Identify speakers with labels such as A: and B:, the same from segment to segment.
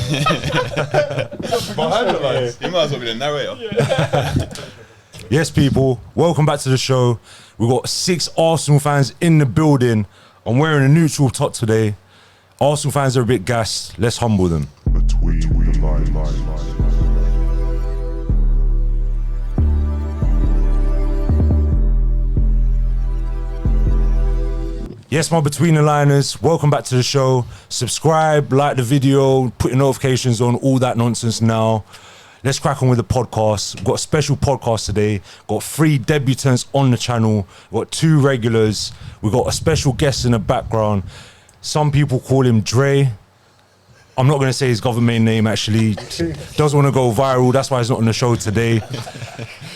A: You might as well be the narrator.
B: Yes, people, welcome back to the show. We've got 6 Arsenal fans in the building. I'm wearing a neutral top today. Arsenal fans are a bit gassed. Let's humble them. Between the lines. Yes, my Between the Liners, welcome back to the show. Subscribe, like the video, put your notifications on, all that nonsense now. Let's crack on with the podcast. We've got a special podcast today. Got 3 debutants on the channel. We've got 2 regulars. We've got a special guest in the background. Some people call him Dre. I'm not going to say his government name, actually. Doesn't want to go viral. That's why he's not on the show today.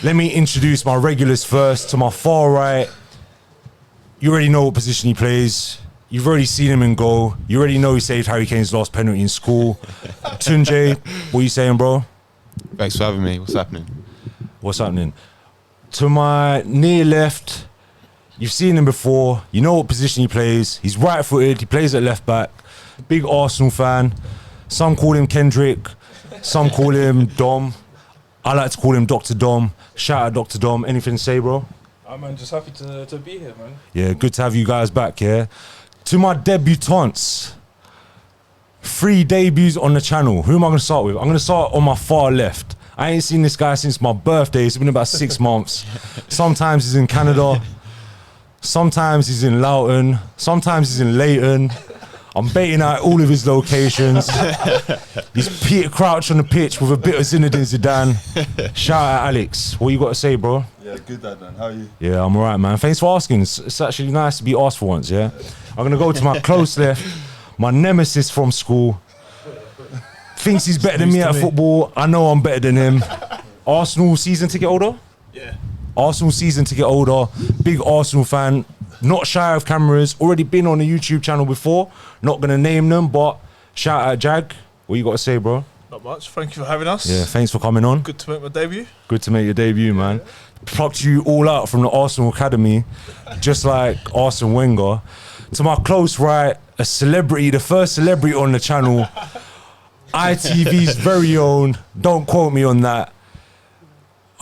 B: Let me introduce my regulars first. To my far right, you already know what position he plays. You've already seen him in goal. You already know he saved Harry Kane's last penalty in school. Tunjay, what are you saying, bro?
A: Thanks for having me. What's happening?
B: What's happening? To my near left, you've seen him before. You know what position he plays. He's right-footed. He plays at left back. Big Arsenal fan. Some call him Kendrick. Some call him Dom. I like to call him Dr. Dom. Shout out Dr. Dom. Anything to say, bro?
C: Man, just happy to be here, man.
B: Yeah, good to have you guys back, yeah. To my debutantes, 3 debuts on the channel. Who am I going to start with? I'm going to start on my far left. I ain't seen this guy since my birthday. It's been about 6 months. Sometimes he's in Canada. Sometimes he's in Loughton. Sometimes he's in Leighton. I'm baiting out all of his locations. He's Peter Crouch on the pitch with a bit of Zinedine Zidane. Shout out Alex. What you got to say, bro?
D: Yeah, good dad, man. How are you?
B: Yeah, I'm alright, man. Thanks for asking. It's actually nice to be asked for once, yeah? I'm going to go to my close left, my nemesis from school. Thinks he's better than me at football. I know I'm better than him. Arsenal season ticket holder?
C: Yeah.
B: Arsenal season ticket holder. Big Arsenal fan. Not shy of cameras. Already been on the YouTube channel before. Not going to name them, but shout out Jag. What you got to say, bro?
C: Not much. Thank you for having us.
B: Yeah, thanks for coming on.
C: Good to make my debut.
B: Good to make your debut, man. Plucked you all out from the Arsenal Academy, just like Arsene Wenger. To my close right, a celebrity, the first celebrity on the channel, ITV's very own, don't quote me on that.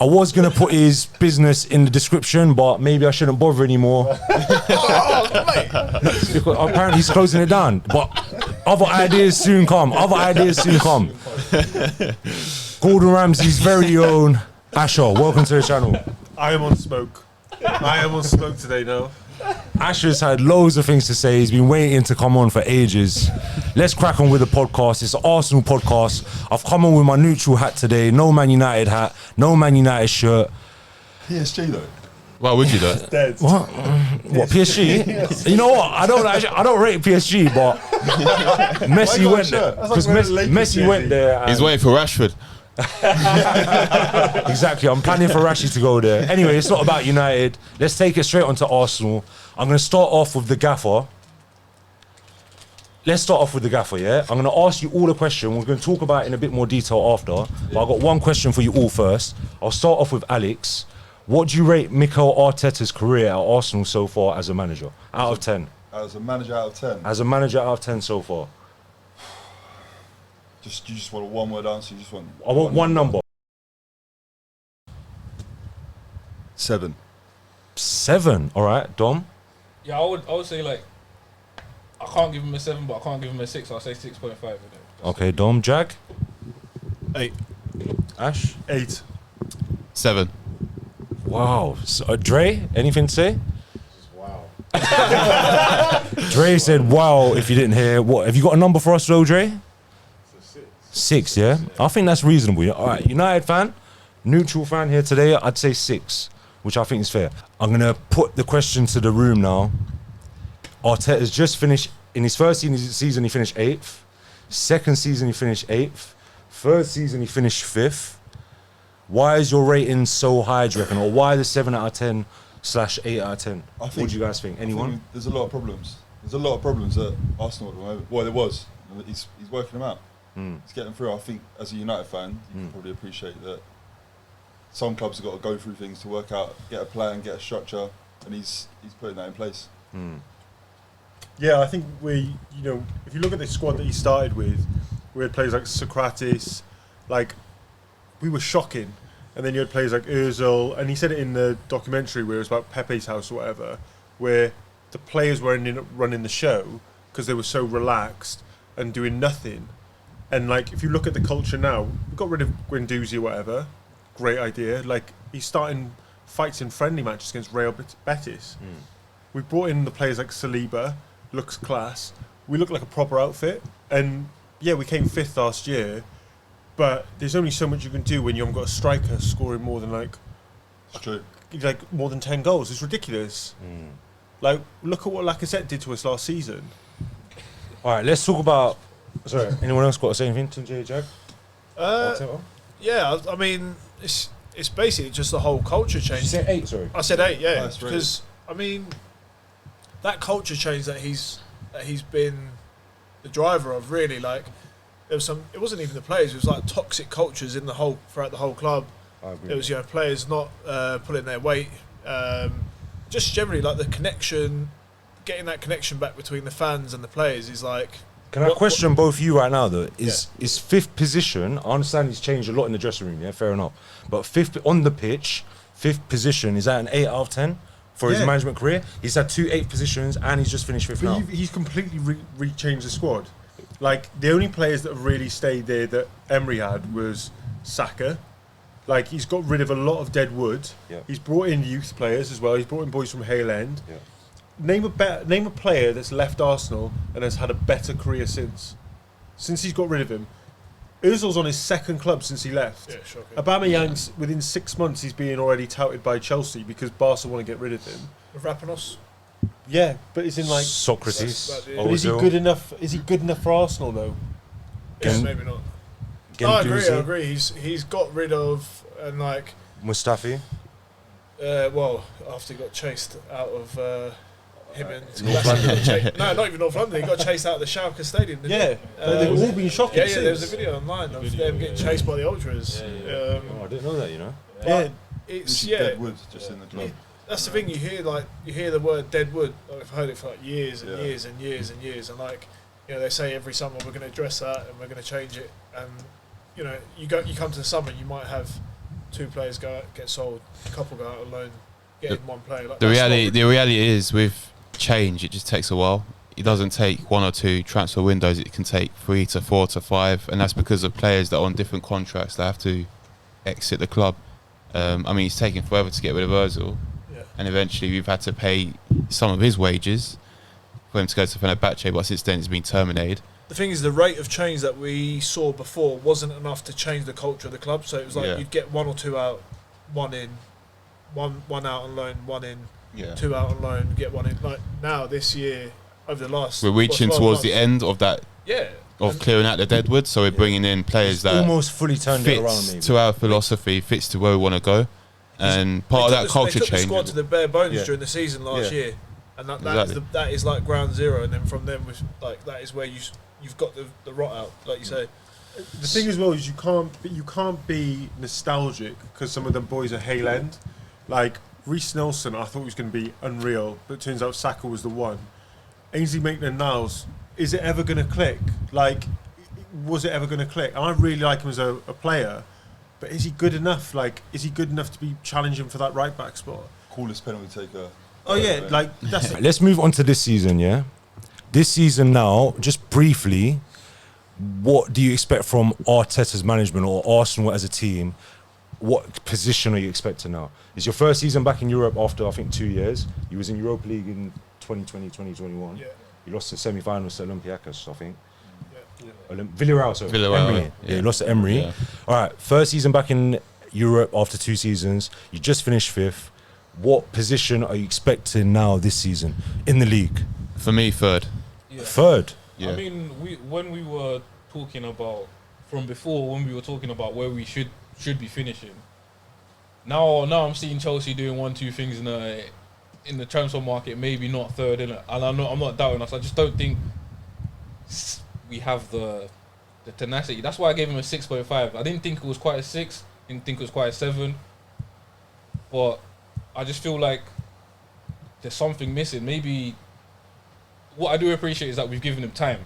B: I was going to put his business in the description, but maybe I shouldn't bother anymore. Because apparently he's closing it down. But other ideas soon come. Other ideas soon come. Gordon Ramsay's very own Asher, welcome to the channel.
E: I am on smoke. I am on smoke today now.
B: Asher's had loads of things to say. He's been waiting to come on for ages. Let's crack on with the podcast. It's an Arsenal podcast. I've come on with my neutral hat today. No Man United hat. No Man United shirt.
D: PSG though.
A: Why would you though?
E: Dead.
B: What? What, PSG? You know what? I don't rate PSG, but Messi went there. Because Messi went there.
A: He's waiting for Rashford.
B: Exactly. I'm planning for Rashi to go there. Anyway, it's not about United. Let's take it straight onto Arsenal. I'm going to start off with the gaffer. Let's start off with the gaffer, yeah? I'm going to ask you all a question. We're going to talk about it in a bit more detail after. But I've got one question for you all first. I'll start off with Alex. What do you rate Mikel Arteta's career at Arsenal so far as a manager? Out of 10.
D: As a manager out of 10.
B: As a manager out of 10 so far.
D: You just want a one-word answer. You just want.
B: I want one number.
D: 7.
B: 7. All right, Dom.
C: Yeah, I would say like I can't give him a 7, but I can't give him a 6. I'll say 6.5.
B: Okay, Dom. Jag.
E: 8.
B: Ash.
E: 8.
A: 7.
B: Wow. So, Dre, anything to say?
C: Wow.
B: Dre said, wow, if you didn't hear. What? Have you got a number for us, though, Dre? 6, yeah? I think that's reasonable. All right, United fan, neutral fan here today, I'd say 6, which I think is fair. I'm going to put the question to the room now. Arteta's just finished, in his first season, he finished 8th. Second season, he finished 8th. Third season, he finished 5th. Why is your rating so high, do you reckon? Or why the 7 out of 10 / 8 out of 10? What do you guys think? Anyone?
D: There's a lot of problems. There's a lot of problems at Arsenal at the moment. Well, there was. He's working them out. He's getting through. I think as a United fan, you can probably appreciate that some clubs have got to go through things to work out, get a plan, get a structure, and he's putting that in place.
E: Yeah, I think if you look at the squad that he started with, we had players like Socrates, like we were shocking. And then you had players like Ozil, and he said it in the documentary where it was about Pepe's house or whatever, where the players were ending up running the show because they were so relaxed and doing nothing. And like, if you look at the culture now, we got rid of Guendouzi or whatever. Great idea. Like, he's starting fights in friendly matches against Real Betis. We brought in the players like Saliba, looks class. We look like a proper outfit. And yeah, we came 5th last year, but there's only so much you can do when you haven't got a striker scoring more than like more than 10 goals. It's ridiculous. Like, look at what Lacazette did to us last season.
B: All right, let's talk about. Sorry, anyone else got to say anything to J Jag?
F: Yeah, I mean, it's basically just the whole culture
B: Did you
F: change.
B: say 8? Sorry.
F: I said 8, yeah,
D: That's right.
F: because I mean, that culture change that he's been the driver of, really, like there was some. It wasn't even the players; it was like toxic cultures in throughout the whole club.
B: I agree.
F: It was players not pulling their weight, just generally like the connection, getting that connection back between the fans and the players is like.
B: Can I question both you right now though? Is 5th position? I understand he's changed a lot in the dressing room. Yeah, fair enough. But 5th on the pitch, 5th position, is that an 8 out of 10 for his management career? He's had 2 8th positions and he's just finished 5th now.
E: He's completely rechanged the squad. Like, the only players that have really stayed there that Emery had was Saka. Like, he's got rid of a lot of dead wood.
B: Yeah.
E: He's brought in youth players as well. He's brought in boys from Hale End.
B: Yeah.
E: Name a player that's left Arsenal and has had a better career since he's got rid of him. Ozil's on his 2nd club since he left.
F: Yeah, shocking.
E: Aubameyang's within 6 months he's being already touted by Chelsea because Barca want to get rid of him.
F: Rapinos.
E: Yeah, but it's in like.
B: Socrates.
E: But is he good enough? Is he good enough for Arsenal though?
F: Yeah, maybe not. No, I agree. He's got rid of and like
B: Mustafi.
F: well, after he got chased out of him and
B: North London.
F: no, not even North London. He got chased out of the Schalke Stadium. Didn't
E: Yeah,
F: he?
E: they've all been shocking.
F: Yeah, there was a video online of them getting chased by the ultras.
B: Oh, I didn't know that. You know.
E: Yeah,
F: It's
D: dead wood just in the club.
F: That's the thing. You hear the word dead wood. Like, I've heard it for like years and
D: Yeah.
F: years and years and years. And like, they say every summer we're going to address that and we're going to change it. And you come to the summer, you might have 2 players get sold, a couple go out on loan, get in 1 player. Like,
A: The reality is with change, it just takes a while. It doesn't take 1 or 2 transfer windows. It can take 3 to 4 to 5, and that's because of players that are on different contracts that have to exit the club. I mean, it's taken forever to get rid of Ozil, and eventually we've had to pay some of his wages for him to go to Fenerbahce, but since then it's been terminated.
F: The thing is, the rate of change that we saw before wasn't enough to change the culture of the club. So it was like you'd get 1 or 2 out, 1 in, one out on loan, 1 in, 2 out on loan, get 1 in. Like now, this year, over the last,
A: We're reaching towards the end of that.
F: Yeah.
A: Of clearing out the deadwood, so we're bringing in players that
B: almost fully turned it around.
A: fits
B: Maybe.
A: to our philosophy, fits to where we want to go, and part of that culture
F: they took
A: change.
F: the squad to the bare bones during the season last year, and that is like ground zero. And then from them, that is where you've got the rot out, like you say.
E: The thing as well is you can't be nostalgic because some of them boys are Hale End. Like Reece Nelson, I thought he was going to be unreal, but it turns out Saka was the one. Ainsley Maitland-Niles, is it ever going to click? Like, was it ever going to click? And I really like him as a player, but is he good enough? Like, is he good enough to be challenging for that right back spot?
D: Coolest penalty taker.
E: Oh yeah, like that's
B: Let's move on to this season. Yeah, this season now, just briefly, what do you expect from Arteta's management or Arsenal as a team? What position are you expecting now? It's your first season back in Europe after, I think, 2 years. You was in Europa League in 2020, 2021.
F: Yeah.
B: You lost the semi-finals to Olympiacos, I think.
F: Yeah.
B: Villarreal, sorry.
A: Villarreal,
B: Emery.
A: yeah.
B: You lost to Emery.
A: Yeah.
B: All right, first season back in Europe after 2 seasons. You just finished 5th. What position are you expecting now this season in the league?
A: For me, 3rd.
C: Yeah.
B: 3rd?
A: Yeah.
C: I mean, when we were talking about from before, when we were talking about where we should be finishing. Now I'm seeing Chelsea doing 1-2 things in the transfer market, maybe not 3rd, innit? And I'm not doubting us. I just don't think we have the tenacity. That's why I gave him a 6.5. I didn't think it was quite a 6. Didn't think it was quite a 7. But I just feel like there's something missing. Maybe what I do appreciate is that we've given him time.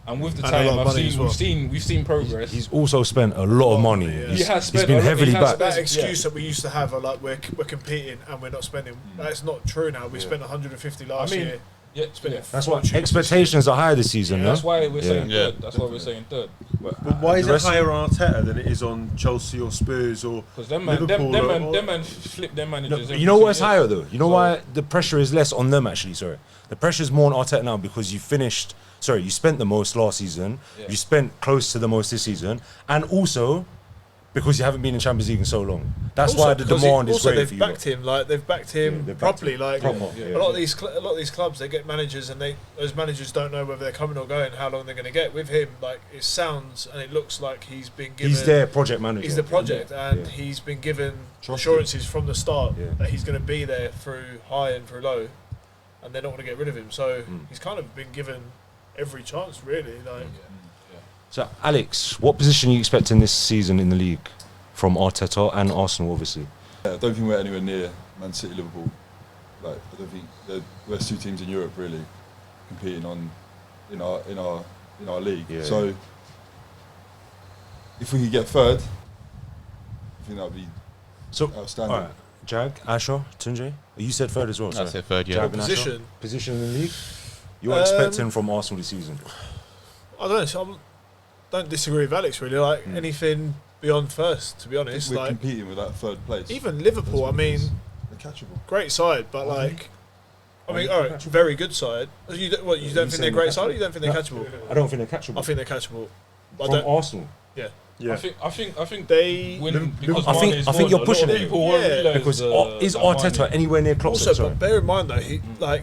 C: And with the
F: And a lot
C: time,
F: of money as well.
C: we've seen progress.
B: He's also spent a lot of money.
F: Yeah.
C: He has spent
B: He's been heavily backed.
F: That excuse that we used to have, like we're competing and we're not spending, that's not true now. We spent 150 last year.
C: Yeah,
B: That's why expectations are higher this season.
C: That's
B: no?
C: why we're saying third. That's why we're saying third.
E: But why is it higher on Arteta than it is on Chelsea or Spurs or
C: Because them man flip their managers.
B: You know what's higher though? You know why the pressure is less on them actually? Sorry, the pressure is more on Arteta now because you spent the most last season.
C: Yeah.
B: You spent close to the most this season, and also because you haven't been in Champions League in so long. That's why the demand is great for you.
F: They've backed him properly. A lot of these clubs, they get managers, and those managers don't know whether they're coming or going, how long they're going to get. With him, like it sounds and it looks like he's been given.
B: He's their project manager.
F: He's the project, and he's been given assurances from the start that he's going to be there through high and through low, and they're not going to get rid of him. So he's kind of been given every chance, really.
B: So, Alex, what position are you expecting this season in the league from Arteta and Arsenal, obviously?
D: I don't think we're anywhere near Man City, Liverpool. Like, I don't think they're the best two teams in Europe really competing in our league.
B: Yeah.
D: So, if we could get third, I think that would be outstanding.
B: All right, Jag, Asher, Tunji, you said third as well.
A: I said third, yeah.
B: Jag and Asher, position in the league. You're expecting from Arsenal this season?
F: I don't know. I don't disagree with Alex really. Like anything beyond first, to be honest.
D: We're
F: like
D: competing with that third place.
F: even Liverpool. I mean,
D: they're catchable.
F: great side, but like, I mean, all right, very good side. You don't think they're great side? Or you don't think they're catchable?
B: I don't think they're catchable.
F: I think they're catchable.
B: From Arsenal.
F: Yeah.
C: I think
F: they
C: win because
B: I think you're pushing it.
F: Because
B: is Arteta anywhere near Klopp?
F: Also, but bear in mind though,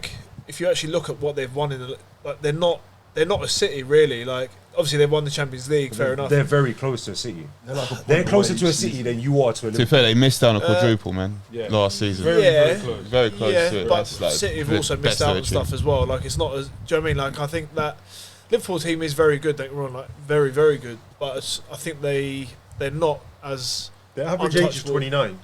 F: if you actually look at what they've won they're not a City really. Like obviously they've won the Champions League, fair enough.
B: They're very close to a City. They're closer to a City than you are to a Liverpool.
A: To be fair, they missed out on a quadruple, man, last season.
C: very close.
A: Very close to it.
F: But
A: That's like
F: City have also missed out on stuff as well. Like it's not as. Do you know what I mean? Like I think that Liverpool team is very good. Don't get me wrong, like very very good. But I think they're not as.
E: Their average age is 29.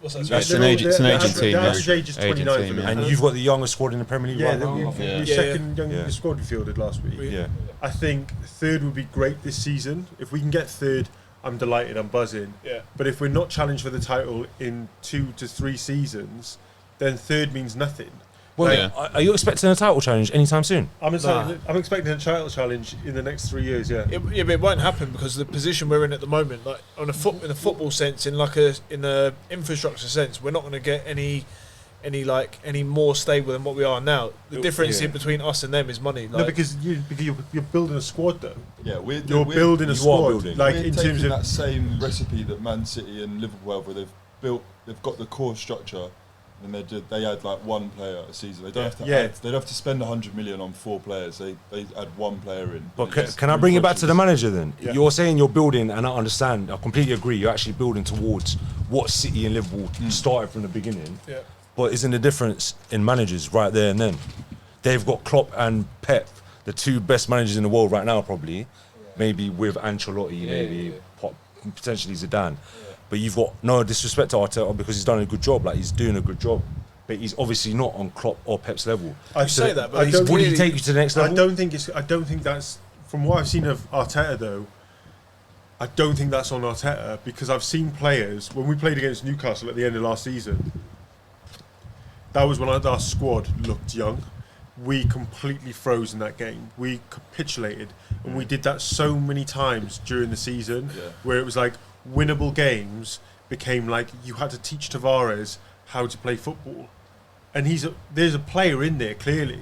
F: What's that?
A: It's an agent team.
E: Their average age is 29 for them.
B: And you've got the youngest squad in the Premier League right now.
E: The second youngest squad we fielded last week.
B: Yeah.
E: I think third would be great this season. If we can get third, I'm delighted, I'm buzzing.
F: Yeah.
E: But if we're not challenged for the title in 2 to 3 seasons, then third means nothing.
B: Well, are you expecting a title challenge anytime soon?
E: I'm expecting a title challenge in the next 3 years, yeah.
F: But it won't happen because the position we're in at the moment, like in a football sense, in a infrastructure sense, we're not going to get any more stable than what we are now. The difference in between us and them is money. Like,
E: No, because you're building a squad though.
D: Yeah, we're
E: building a squad. Like
D: we're
E: in
D: taking
E: terms of
D: that same recipe that Man City and Liverpool have, where they've got the core structure, and they add like one player a season. They don't have to add, they don't have to spend 100 million on 4 players. They add one player in.
B: But can I bring it back to the manager then? Yeah. You're saying you're building, and I understand, I completely agree, you're actually building towards what City and Liverpool started from the beginning.
F: Yeah.
B: But isn't the difference in managers right there and then? They've got Klopp and Pep, the 2 best managers in the world right now probably, maybe with Ancelotti, potentially Zidane. But you've got no disrespect to Arteta because he's done a good job. Like he's doing a good job, but he's obviously not on Klopp or Pep's level.
F: I say that, but
B: would he take you to the next level?
E: I don't think that's from what I've seen of Arteta though. I don't think that's on Arteta because I've seen players when we played against Newcastle at the end of last season. That was when our squad looked young. We completely froze in that game. We capitulated, and we did that so many times during the season, where it was like. Winnable games became like you had to teach Tavares how to play football, and there's a player in there clearly,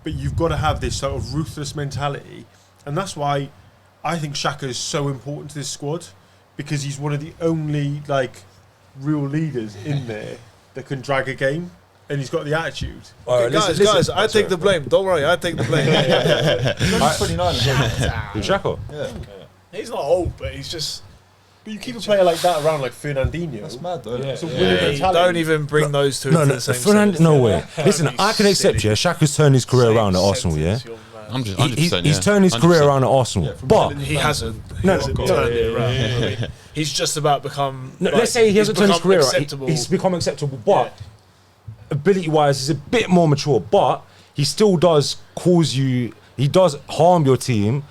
E: but you've got to have this sort of ruthless mentality, and that's why I think Saka is so important to this squad because he's one of the only like real leaders in there that can drag a game, and he's got the attitude.
F: Okay, guys, I take the blame. Don't worry, I take the blame.
D: He's only 29 as well.
B: Saka?
D: Yeah.
F: He's not old, but he's just.
E: But you keep a player like that around, like Fernandinho.
D: That's mad, though.
E: It's a winning mentality.
F: Don't even bring those two into the same sentence.
B: No way. Listen, I can accept, Shaka's turned his career around at Arsenal, yeah? He's turned his career around at Arsenal, but
F: he hasn't.
B: No,
F: turned it around. I mean, he's just about become.
B: No, let's say he hasn't turned his career around. He's become acceptable, but ability-wise, he's a bit more mature. But he still does cause you. He does harm your team.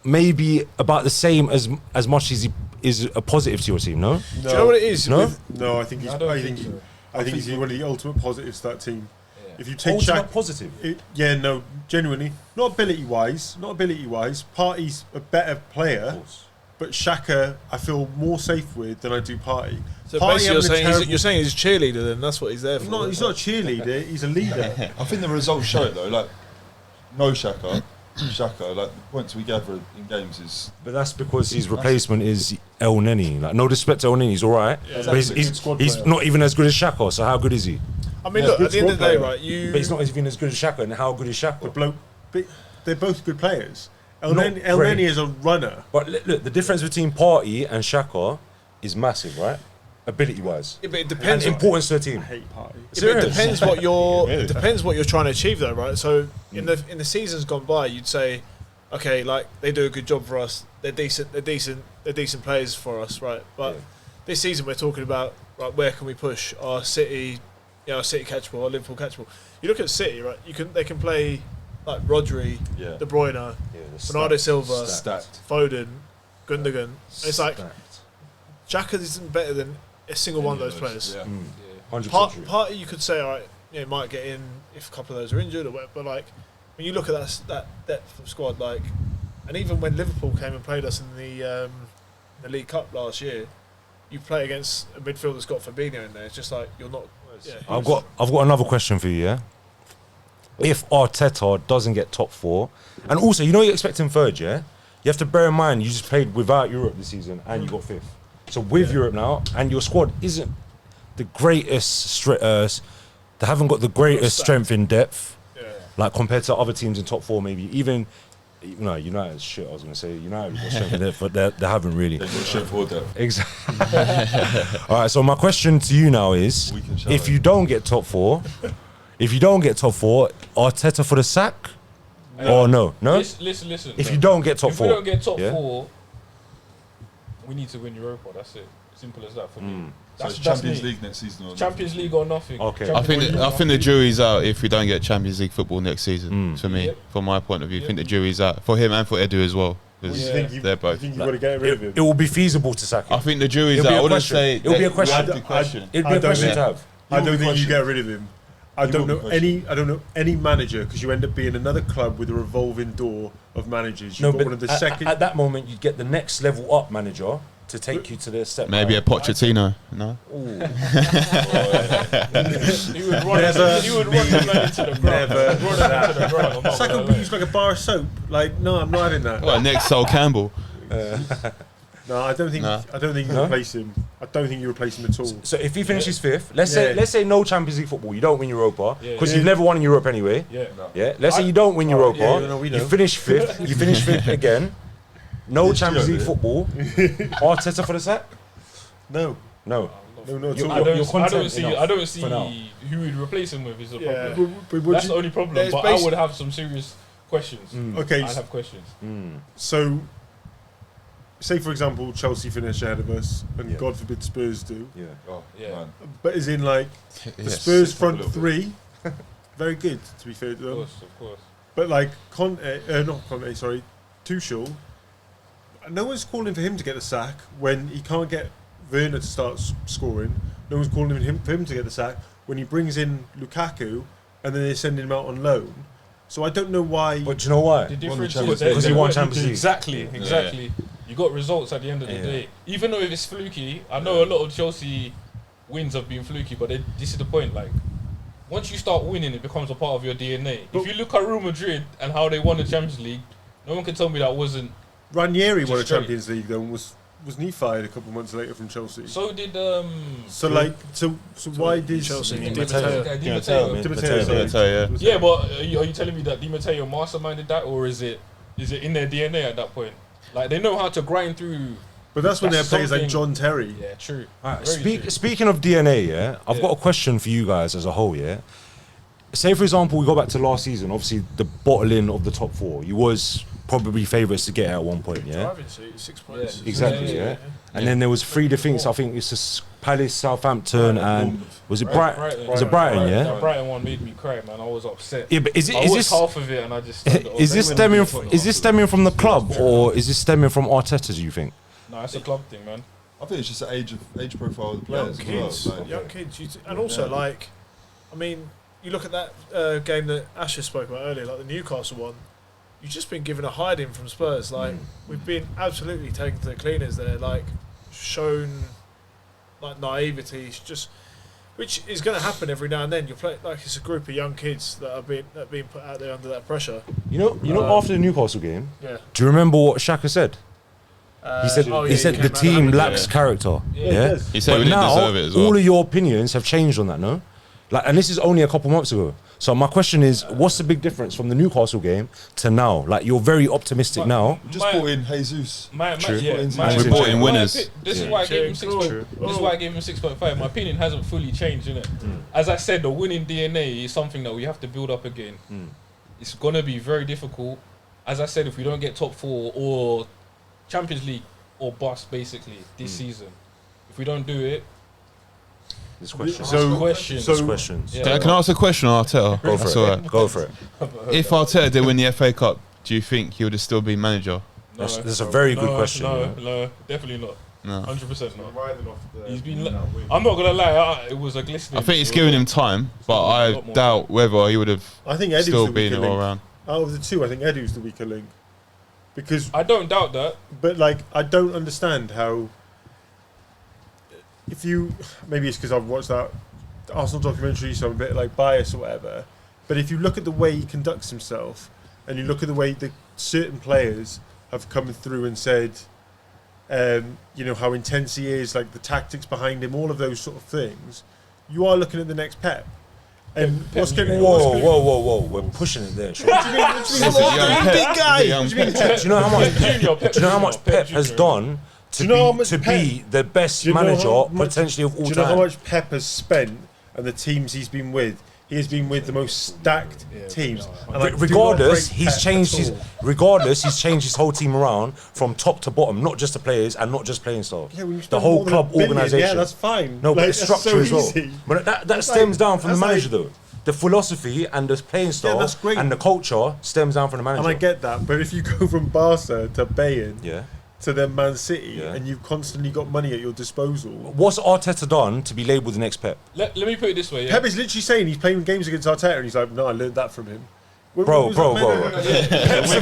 B: maybe about the same as much as he is a positive to your team. No.
F: Do you know what it is?
B: No?
E: No, I think he's.
C: I don't
E: I
C: think
E: think.
C: so.
E: I think he's one of the ultimate positives to that team.
C: Yeah.
E: If you take
B: Ultimate
E: Shaq,
B: positive.
E: no, genuinely, not ability wise. Partey's a better player, but Shaka I feel more safe with than I do Partey.
F: So
E: Partey
F: basically, you're saying he's a cheerleader. Then that's what he's there for.
E: No, he's not a cheerleader. He's a leader.
D: I think the results show it though. Like, no Shaka, like the points we gather in games is.
B: But that's because his replacement is El Neni. Like, no disrespect to El Neni, he's all right.
E: Yeah,
B: But
E: exactly. Good
B: he's
E: squad
B: he's
E: player.
B: not even as good as Shaka. So how good is he?
F: I mean,
E: Yeah,
F: look,
E: good
F: at the end of the
E: squad
F: day,
E: player.
F: right?
B: But he's not even as good as Shaka. And how good is Shaka?
E: But they're both good players. El
B: Not
E: Neni
B: great.
E: is a runner.
B: But look, the difference between Partey and Shaka is massive, right? Ability-wise.
F: Yeah, but it
B: And
F: depends.
B: importance to the
E: I
B: team.
E: hate Partey.
F: Yeah, but it depends what you're.
A: Yeah.
F: It depends what you're trying to achieve, though, right? So in the seasons gone by, you'd say, okay, like they do a good job for us. They're decent players for us, right? But this season we're talking about, right? Where can we push our City, City catch ball, or Liverpool catch ball? You look at City, right? They can play like Rodri,
D: Yeah.
F: De Bruyne, Bernardo Silva,
D: Stacked.
F: Foden, Gundogan. And it's like
B: Stacked.
F: Xhaka isn't better than a single one of those players.
D: Yeah.
B: 100% true.
F: Partey, you could say, all right, might get in if a couple of those are injured or whatever. But like, when you look at that depth of squad, like, and even when Liverpool came and played us in the League Cup last year, you play against a midfield that's got Fabinho in there. It's just like you're not. Yeah,
B: I've got another question for you, yeah? If Arteta doesn't get top 4, and also, you expect him third, yeah? You have to bear in mind, you just played without Europe this season, and you got 5th. So with Europe now, and your squad isn't the greatest, they haven't got the greatest strength in depth, like compared to other teams in top 4 maybe. Even United's shit, I was going to say. United got strength in depth, but they haven't really.
D: They've got shit for depth.
B: Exactly. All right, so my question to you now is,
D: We can show
B: if
D: it.
B: you don't get top 4, Arteta for the sack? Or no?
C: Listen.
B: If you don't get top
C: If
B: 4.
C: we don't get top
B: yeah?
C: 4, we need to win Europa. That's it. Simple as that for me.
D: So
C: That's
D: it's Champions
C: me.
D: League next season. Or
C: Champions League or nothing.
B: Okay.
A: I think
C: Champions
A: the jury's out if we don't get Champions League football next season. For me,
C: Yep.
A: from my point of view, I
C: Yep.
A: think the jury's out for him and for Edu as well.
E: What do you
C: Yeah.
E: think
A: They're both.
E: You think you've got to get rid of him?
B: It will be feasible to sack him.
A: I think the jury's
B: It'll be
A: out.
B: a
A: I wouldn't
B: question.
A: say
B: It'll be a question.
A: We have the question.
B: It'd be
E: I
B: a
E: don't
B: question
E: think-
B: to have.
E: I don't
D: will be
E: think you
D: questioned.
E: get rid of him. I
D: You
E: don't
D: will
E: know
D: be questioned.
E: I don't know any manager because you end up being another club with a revolving door of managers. You've got one of the second.
B: at that moment, you get the next level up manager to take you to the step.
A: Maybe a Pochettino. No.
C: He would run the man into the ground.
E: Never.
C: He'd run him into the ground. I'm not
E: Saka
C: gonna
E: will
C: lie.
E: use like a bar of soap. Like, no, I'm not having that.
A: Well, next Sol Campbell.
E: No, I don't think.
A: No.
E: I don't think you
B: No?
E: replace him. I don't think you replace him at all.
B: So if he finishes 5th, let's
E: Yeah.
B: say no Champions League football, you don't win Europa
C: Yeah.
B: because you've never won in Europe anyway.
C: Yeah.
B: Yeah. Let's say you don't win Europa,
E: yeah, no, we
B: you
E: know.
B: finish 5th, you finish 5th again. No
D: Yes,
B: Champions
D: Gio,
B: League
D: yeah.
B: football. Arteta for the sack?
E: No,
B: No.
E: no, not at
B: You-
E: all.
C: I
B: You're
C: don't
B: content
C: see.
B: enough
C: I don't see
B: for now.
C: who would replace him with. Is the
F: Yeah.
C: problem.
E: But would
C: That's the
E: you-
C: only problem.
F: There's
C: But I
F: basi-
C: would have some serious questions.
E: Okay,
C: I'd have questions.
E: so say for example Chelsea finish ahead of us, and
B: Yeah.
E: God forbid Spurs do.
B: Yeah.
D: Oh,
C: Yeah.
D: man.
E: But as in like the
A: Yes.
E: Spurs
D: Sit up a
E: front
D: little bit.
E: three, very good to be fair to
C: Of
E: them.
C: course.
E: But like not Conte, sorry, Tuchel. No one's calling for him to get the sack when he can't get Werner to start scoring. No one's calling for him to get the sack when he brings in Lukaku and then they're sending him out on loan. So I don't know why.
B: But do you know why?
C: The difference
D: Champions
C: is
D: League.
B: Because he won Champions League.
C: Exactly. You got results at the end of the
B: Yeah.
C: day. Even though if it's fluky, I know a lot of Chelsea wins have been fluky, but this is the point. Like, once you start winning, it becomes a part of your DNA. If you look at Real Madrid and how they won the Champions League, no one can tell me that wasn't.
E: Ranieri won a
C: Just straight.
E: Champions League though, and wasn't he fired a couple of months later from Chelsea?
C: So did
E: So why did
F: Chelsea?
C: Di
F: Matteo.
C: Matteo.
E: Di Matteo, sorry.
C: Yeah, but are you telling me that Di Matteo masterminded that, or is it in their DNA at that point? Like, they know how to grind through.
E: But that's when they have
C: That's
E: players like
C: something-
E: John Terry.
C: Yeah, true.
B: Alright,
C: Very true.
B: speaking of DNA, yeah, I've
C: Yeah.
B: got a question for you guys as a whole, yeah. Say for example, we go back to last season. Obviously, the bottling of the top 4. You was probably favourites to get at one point, yeah?
F: Driving seat, 6 points.
C: Yeah.
B: Exactly, yeah. And then there was 3 defeats. I think it's just Palace, Southampton, and was it Brighton? Was it Brighton? Yeah.
C: That Brighton one made me cry, man. I was upset.
B: Yeah, but is
C: I
B: this
C: watched half of it and I just
B: is this stemming from the club or is this stemming from Arteta? Do you think?
C: No, it's a club thing, man.
D: I think it's just the age profile of the players.
F: Young kids, and also like, I mean, you look at that game that Asher spoke about earlier, like the Newcastle one. You've just been given a hiding from Spurs. Like we've been absolutely taken to the cleaners there. Like shown like naivety, just which is going to happen every now and then. You play like it's a group of young kids that are being put out there under that pressure.
B: You know, after the Newcastle game,
F: Yeah.
B: do you remember what Saka said? He said the team lacks character. Yeah.
A: He said we
B: But
A: didn't
B: now
A: deserve it as well.
B: all of your opinions have changed on that, no? Like, and this is only a couple months ago. So my question is, what's the big difference from the Newcastle game to now? Like, you're very optimistic now.
D: We just brought in Jesus.
A: We brought in winners.
C: This is why I gave him 6. This is why I gave him 6.5. My opinion hasn't fully changed, innit? As I said, the winning DNA is something that we have to build up again. It's gonna be very difficult. As I said, if we don't get top 4 or Champions League or bust, basically this season, if we don't do it.
B: This question.
C: Questions. Yeah.
A: Can I ask a question on Arteta?
B: Go for it.
A: Alright.
B: Go for it.
A: If Arteta did win the FA Cup, do you think he would have still been manager?
B: That's a very good question.
C: No, definitely not.
A: No.
C: 100% not. He's been. I'm not gonna lie. It was a glistening.
A: I think it's giving him time, but I doubt whether he would have
E: I think Edu's
A: still
E: the
A: been
E: weaker
A: all
E: link.
A: around.
E: Out of the two, I think Edu's the weaker link. Because
C: I don't doubt that.
E: But like, I don't understand how. If you maybe it's because I've watched that Arsenal documentary, so I'm a bit like biased or whatever. But if you look at the way he conducts himself, and you look at the way that certain players have come through and said, you know how intense he is, like the tactics behind him, all of those sort of things, you are looking at the next Pep. And what's going?
B: Whoa! We're pushing it there.
A: Big guy.
B: Do you know how much Pep has done to be the best manager potentially of all time?
E: Do you know how much Pep has spent and the teams he's been with? He has been with the most stacked teams. And
B: regardless, he's changed his whole team around from top to bottom, not just the players and not just playing staff.
E: Yeah,
B: the whole club organisation.
E: Yeah, that's fine.
B: No, but the structure as well.
E: Easy.
B: But that stems down from the manager though. The philosophy and the playing style and the culture stems down from the manager.
E: And I get that, but if you go from Barca to Bayern to then Man City and you've constantly got money at your disposal.
B: What's Arteta done to be labelled the next Pep?
C: Let me put it this way.
E: Pep is literally saying he's playing games against Arteta and he's like, no, I learned that from him.
B: Bro. Pep's a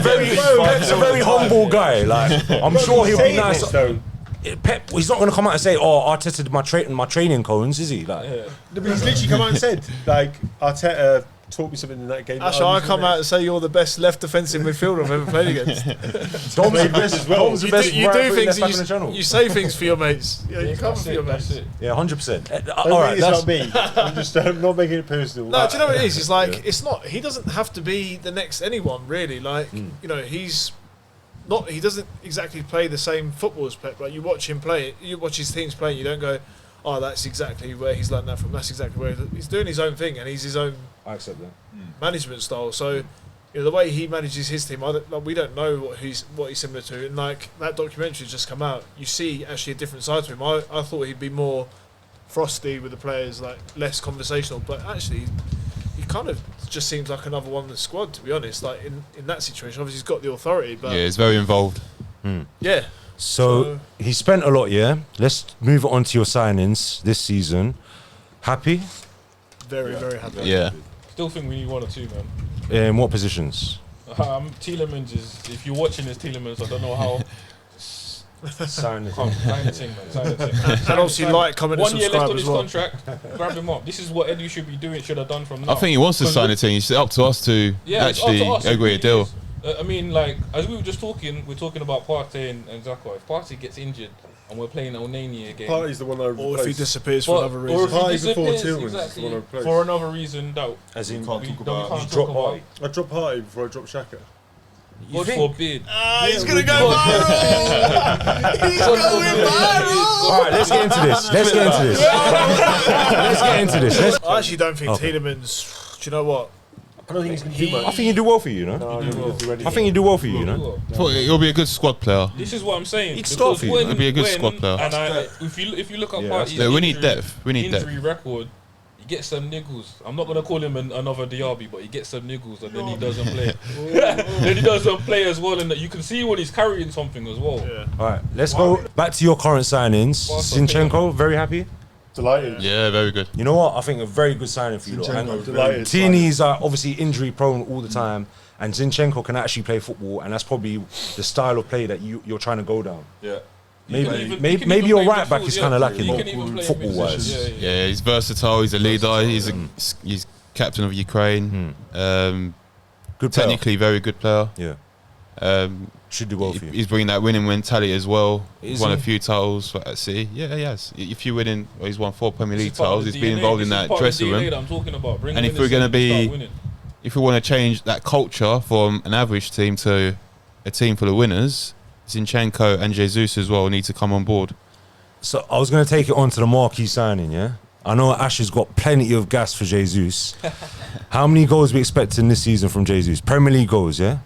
B: very humble guy. Like, I'm sure he'll be nice. Pep, he's not going to come out and say, "Oh, Arteta did my training cones," is he? Like,
E: no, but he's literally come out and said, like, Arteta taught me something in that game.
F: Actually, I come out and say you're the best left defensive midfielder I've ever played against.
B: Dom's the best as well.
F: You do things. You say things for your mates. Yeah, you come for your mates.
B: Yeah, 100%.
E: All right, it's not me. I'm not making it personal.
F: No, do you know what it is? It's like it's not. He doesn't have to be the next anyone really. Like you know, he's not. He doesn't exactly play the same football as Pep. Like you watch him play, you watch his teams play, and you don't go, "Oh, that's exactly where he's learned that from." That's exactly where he's doing his own thing, and he's his own.
B: I accept that.
F: Management style. So, you know, the way he manages his team, we don't know what he's similar to. And like that documentary's just come out, you see actually a different side to him. I thought he'd be more frosty with the players, like less conversational. But actually, he kind of just seems like another one in the squad. To be honest, like in that situation, obviously he's got the authority. But
A: yeah, he's very involved.
F: Yeah.
B: So he spent a lot. Yeah. Let's move on to your signings this season. Happy?
F: Very, very happy.
A: Yeah.
C: Still think we need 1 or 2, man.
B: In what positions?
C: Tielemans is. If you're watching this, Tielemans, I don't know how.
B: Sign the
C: Sign the thing, man. Sign the thing.
F: And obviously, like, comment, and
C: 1 year left
F: subscribe
C: on
F: as
C: his
F: well.
C: contract. Grab him up. This is what Edu should be doing. Should have done from now.
A: I think he wants to sign a team. It's up to us to actually agree a deal.
C: I mean, like, as we were just talking, we're talking about Partey and Saka. If Partey gets injured and we're playing Elneny again,
E: Partey's the one I
F: Or if he
E: replaced.
F: disappears for another
C: or
F: reason.
C: if he
E: Partey before
C: disappears,
E: Tielemans is the
C: exactly,
E: one I replaced.
C: for another reason, that
B: As in,
D: Can't talk about.
C: can't
B: drop
C: talk about.
B: Partey.
E: I dropped Partey before I dropped Xhaka.
C: God forbid.
F: He's going to go viral! He's going viral!
B: All right, let's get into this. Let's get into this.
F: I actually don't think Tielemans. Do you know what?
E: I don't think he's going to do much.
B: I think he'd do well for you,
E: No, I don't think he'll do anything.
B: I think he'd do well for you,
A: He'll be a good squad player.
C: This is what I'm saying.
B: He'd start for you.
A: He'll be a good squad player.
C: And if you look up Partey's
A: we need depth. We need
C: injury record, he gets some niggles. I'm not gonna call him another Diaby, but he gets some niggles, and then he doesn't play. Then he doesn't play as well, and you can see when he's carrying something as well.
F: Yeah.
B: All right, let's go back to your current signings. Zinchenko, very happy.
E: Delighted.
A: Yeah, very good.
B: You know what? I think a very good signing for you.
D: Zinchenko,
E: Delighted.
B: Tierney's are obviously injury prone all the time, and Zinchenko can actually play football, and that's probably the style of play that you're trying to go down.
D: Yeah.
B: Maybe your right back is kind of lacking football wise.
A: Yeah, he's versatile. He's a leader. He's captain of Ukraine.
B: Good player.
A: Technically, very good player.
B: Yeah. Should do well for you.
A: He's bringing that winning mentality as well.
B: Is
A: He's won
B: he?
A: a few titles at City. Yeah, he has. If you winning, he's won 4 Premier League
C: This is part of
A: titles.
C: the
A: He's been
C: DNA.
A: involved in
C: This is
A: that
C: part of the
A: dressing
C: DNA
A: room.
C: that I'm talking about. Bring
A: And if
C: winners
A: we're
C: in
A: gonna
C: and
A: be-
C: start winning.
A: If we want to change that culture from an average team to a team full of winners, Zinchenko and Jesus as well need to come on board.
B: So I was going to take it on to the marquee signing, yeah? I know Ash has got plenty of gas for Jesus. How many goals we expecting this season from Jesus? Premier League goals, yeah?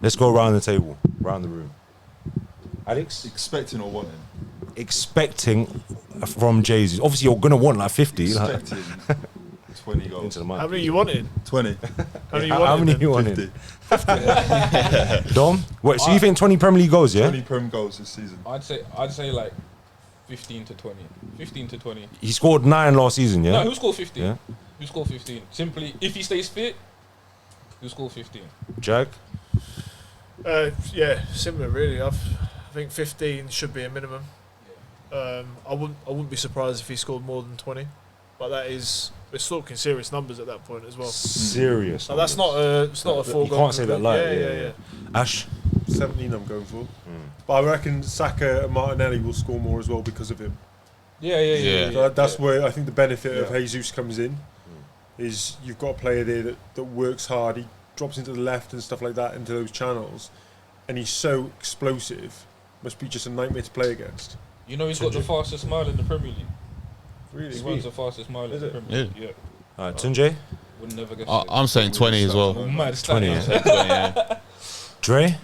B: Let's go around the table, around the room. Alex?
D: Expecting or wanting?
B: Expecting from Jesus. Obviously, you're going to want like 50. Like,
D: Expecting 20 goals.
B: into the
F: How
B: mic.
F: many you wanted?
D: 20.
B: How many you want
D: 50.
B: in? Dom? Wait, so you think 20 Premier League goals, yeah?
D: 20 Prem goals this season.
C: I'd say like 15 to 20. 15 to 20.
B: He scored 9 last season, yeah?
C: No, who scored 15?
B: Yeah.
C: Who scored 15? Simply, if he stays fit, who scored 15?
B: Jack?
F: Yeah, similar really. I think 15 should be a minimum. I wouldn't be surprised if he scored more than 20, but we're talking serious numbers at that point as well.
B: Serious.
F: So that's not a foregone.
B: You can't say that lightly.
F: Yeah.
B: Ash?
E: 17 I'm going for. But I reckon Saka and Martinelli will score more as well because of him.
C: Yeah.
E: So that's where I think the benefit of
D: Yeah.
E: Jesus comes in. Is you've got a player there that works hard. He drops into the left and stuff like that into those channels, and he's so explosive. Must be just a nightmare to play against.
C: You know he's got the fastest smile in the Premier League.
E: Really,
C: He runs the fastest smile in
E: Is
C: the
E: it?
C: Premier League. Yeah.
B: All right, Tunjay?
C: Would never guess it.
A: I'm saying 20 as well.
C: Oh, mad
B: 20,
C: stat.
B: yeah. Dre?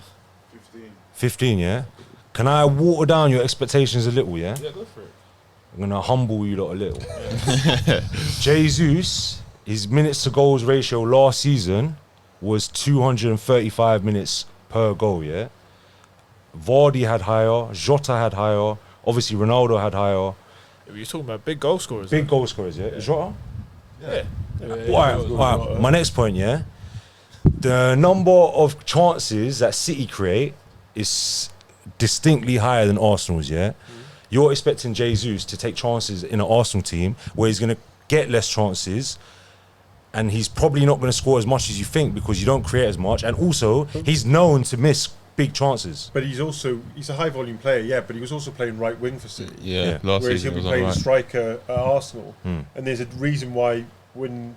B: 15, yeah? Can I water down your expectations a little, yeah?
C: Yeah, go for it.
B: I'm going to humble you lot a little. Jesus, his minutes to goals ratio last season was 235 minutes per goal, yeah? Vardy had higher, Jota had higher, obviously Ronaldo had higher.
F: You're talking about big goal scorers.
B: Big goal scorers, yeah? Jota?
F: Yeah.
B: All right, my next point, yeah? The number of chances that City create is distinctly higher than Arsenal's, yeah? You're expecting Jesus to take chances in an Arsenal team where he's going to get less chances, and he's probably not going to score as much as you think because you don't create as much, and also he's known to miss big chances.
E: But he's a high volume player, yeah. But he was also playing right wing for City.
B: Yeah.
A: Last
E: Whereas
A: season
E: he'll be
A: was
E: playing
A: alright.
E: striker at Arsenal, and there's a reason why when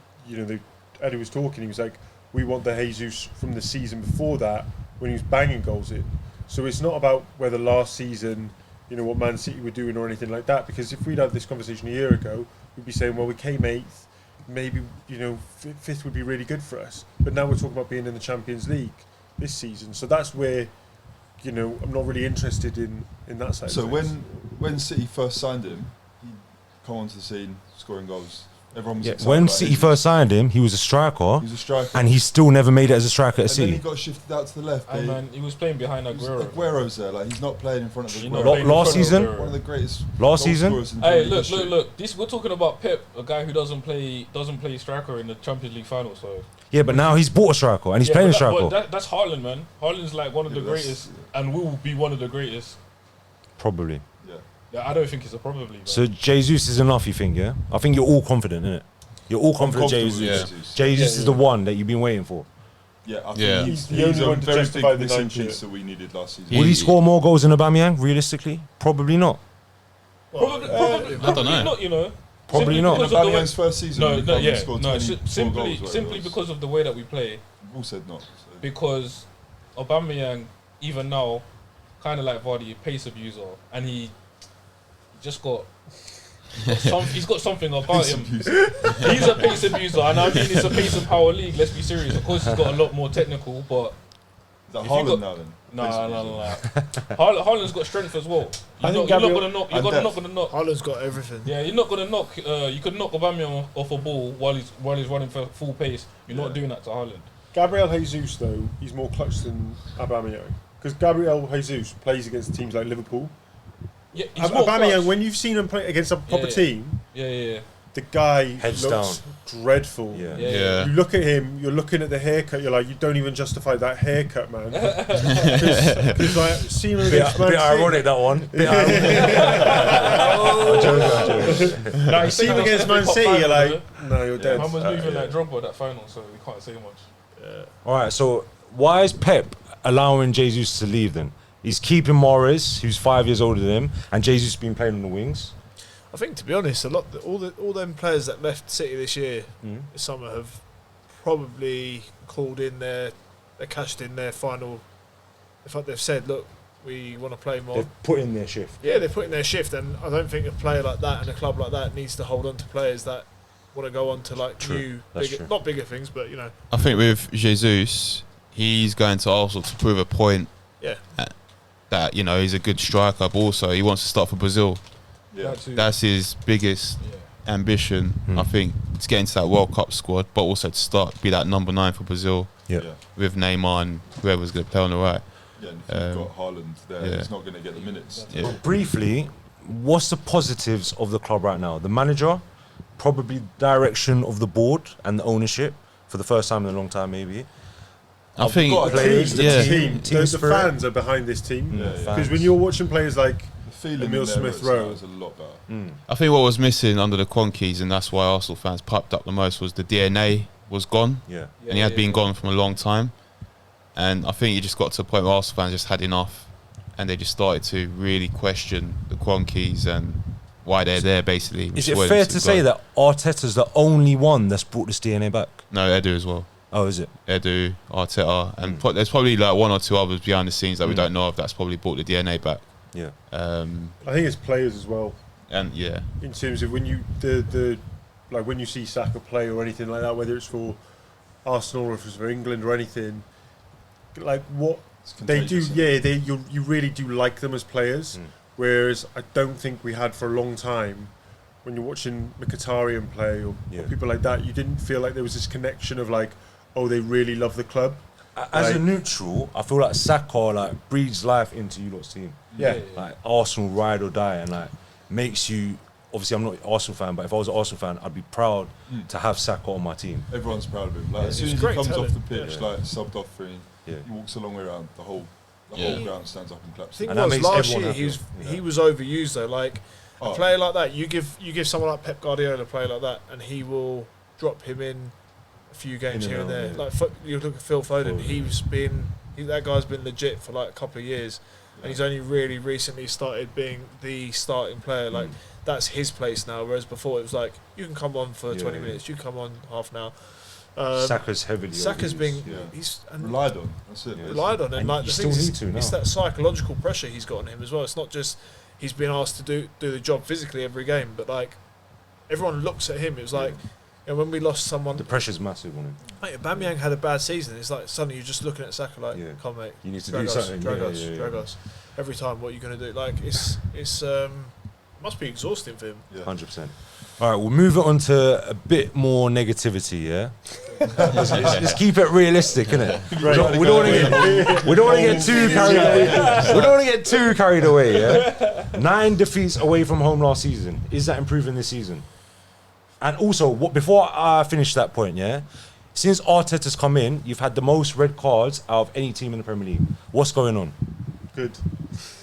E: Eddie was talking, he was like, "We want the Jesus from the season before that when he was banging goals in." So it's not about whether last season, what Man City were doing or anything like that. Because if we'd had this conversation a year ago, we'd be saying, "Well, we came 8th, maybe 5th would be really good for us." But now we're talking about being in the Champions League this season, so that's where I'm not really interested in that side.
D: So
E: of things.
D: when City first signed him, he come onto the scene scoring goals. Everyone was excited
B: When
D: about
B: City
D: Jesus.
B: first signed him, he was a striker,
D: He was a striker,
B: and he still never made it as a striker at
D: and then he
B: City.
D: got shifted out to the left.
C: And man, he was playing behind Aguero.
D: Aguero's there, like he's not playing in front of
C: You're
D: Aguero.
C: not playing in
B: Last
C: front of
B: season?
C: Aguero.
D: One of the greatest
B: Last
D: goal
B: season?
D: scorers in
C: Hey,
D: Premier
C: look.
D: history.
C: This we're talking about Pep, a guy who doesn't play striker in the Champions League final. So
B: Yeah, but now he's bought a striker, and he's playing a striker.
C: That's Haaland, man. Haaland's like one of the
D: Yeah, that's-
C: greatest, and will be one of the greatest.
B: Probably.
D: Yeah.
C: Yeah, I don't think it's a probably. But
B: So Jesus is enough, you think, yeah? I think you're all confident, innit? You're all confident
D: comfortable
B: Jesus.
D: with
A: Yeah.
D: Jesus.
B: Jesus is the one that you've been waiting for.
D: Yeah, I think
A: Yeah.
D: he's
E: the only
D: a
E: one to
D: very
E: justify
D: big
E: the
D: missing
E: 9
D: piece
E: shit.
D: that we needed last season.
B: Will he score more goals than Aubameyang, realistically? Probably not.
C: probably
A: don't know.
C: not.
B: Probably
C: Simply
B: not.
C: because of the way-
D: Aubameyang's first season,
C: No,
D: when he
C: no,
D: come and
C: yeah,
D: scored
C: no.
D: 24
C: Simply,
D: goals, whatever it was.
C: because of the way that we play.
D: We've all said not. So.
C: Because Aubameyang, even now, kind of like Vardy, a pace abuser, and he just got He's got something about him. He's a pace abuser, and I mean it's a pace and power league. Let's be serious. Of course, he's got a lot more technical, but
D: Is that Haaland now then?
C: no. Haaland's got strength as well. You're not gonna knock.
F: Haaland's got everything.
C: Yeah, you're not gonna knock. You could knock Aubameyang off a ball while he's running for full pace. You're not doing that to Haaland.
E: Gabriel Jesus, though, he's more clutch than Aubameyang. Because Gabriel Jesus plays against teams like Liverpool.
C: Yeah, he's more
E: Aubameyang,
C: clutch.
E: when you've seen him play against a proper team,
C: Yeah.
E: the guy
B: Heads
E: looks
B: down.
E: dreadful.
C: Yeah.
E: You look at him, you're looking at the haircut, you're like, you don't even justify that haircut, man. Because like, seeing him against Man
B: Bit
E: City,
B: ironic, that one. Bit ironic.
C: Like,
E: you see him against Man City, you're like, no, you're dead.
C: Man was moving like Drogba that final, so we can't say much.
B: All right, so why is Pep allowing Jesus to leave then? He's keeping Morris, who's 5 years older than him, and Jesus has been playing on the wings.
F: I think, to be honest, all them players that left City this year, some have probably they cashed in their final. In fact, they've said, look, we want to play more.
B: They've put in their shift.
F: Yeah, they're putting their shift, and I don't think a player like that and a club like that needs to hold on to players that want to go on to like not bigger things, but you know.
A: I think with Jesus, he's going to Arsenal to prove a point.
F: Yeah.
A: That he's a good striker, but also he wants to start for Brazil.
D: Yeah.
A: That's his biggest ambition. I think to get into that World Cup squad, but also to be that number 9 for Brazil. With Neymar and whoever's going to play on the right.
D: Yeah, and if you've got Haaland there, he's not going to get the minutes.
A: Yeah.
B: Briefly, what's the positives of the club right now? The manager, probably direction of the board and the ownership for the first time in a long time, maybe.
A: I think
B: players,
E: the
B: team
E: the
B: spirit.
E: fans are behind this team.
B: Fans.
E: Because when you're watching players like
D: The feeling
E: Emile
D: in there
E: Smith Rowe
D: is a lot better.
A: I think what was missing under the Cronkies, and that's why Arsenal fans piped up the most, was the DNA was gone.
B: Yeah.
A: And he had been gone from a long time. And I think he just got to a point where Arsenal fans just had enough, and they just started to really question the Cronkies and why they're there, basically.
B: Is it fair to say that Arteta's the only one that's brought this DNA back?
A: No, Edu as well.
B: Oh, is it?
A: Edu, Arteta, and there's probably like one or two others behind the scenes that we don't know of that's probably brought the DNA back.
B: Yeah.
E: I think it's players as well.
A: And
E: In terms of when you like when you see Saka play or anything like that, whether it's for Arsenal or if it's for England or anything, like what they do, you really do like them as players. Whereas I don't think we had for a long time. When you're watching Mkhitaryan play or people like that, you didn't feel like there was this connection of like, oh, they really love the club.
B: As a neutral, I feel like Saka breathes life into you lot's team.
E: Yeah.
B: Like Arsenal ride or die, and makes you. Obviously, I'm not an Arsenal fan, but if I was an Arsenal fan, I'd be proud to have Saka on my team.
D: Everyone's proud of him. Like, as soon as he comes off the pitch, subbed off for him, he walks a long way around the whole ground, stands up and claps.
F: I think last year he was overused though. Like a player like that, you give someone like Pep Guardiola a player like that, and he will drop him in a few games here and there. Yeah. Like you look at Phil Foden, that guy's been legit for like a couple of years, and he's only really recently started being the starting player. Like that's his place now, whereas before it was like you can come on for 20 minutes, you come on half an hour.
B: Saka's heavily.
F: Saka's being
D: relied on. That's it.
F: Relied on, and like the thing is, it's that psychological pressure he's got on him as well. It's not just he's been asked to do the job physically every game, but like everyone looks at him. It was like, when we lost someone,
B: the pressure's massive on him.
F: Mate, Aubameyang had a bad season. It's like suddenly you're just looking at Saka like, come mate,
B: you need to do something.
F: Drag us. Every time, what are you going to do? Like it's must be exhausting for him.
B: 100%. All right, we'll move it on to a bit more negativity, yeah? let's keep it realistic, innit? We don't want to get too carried away. We don't want to get too carried away, yeah? 9 defeats away from home last season. Is that improving this season? And also, before I finish that point, yeah? Since Arteta's come in, you've had the most red cards out of any team in the Premier League. What's going on?
E: Good.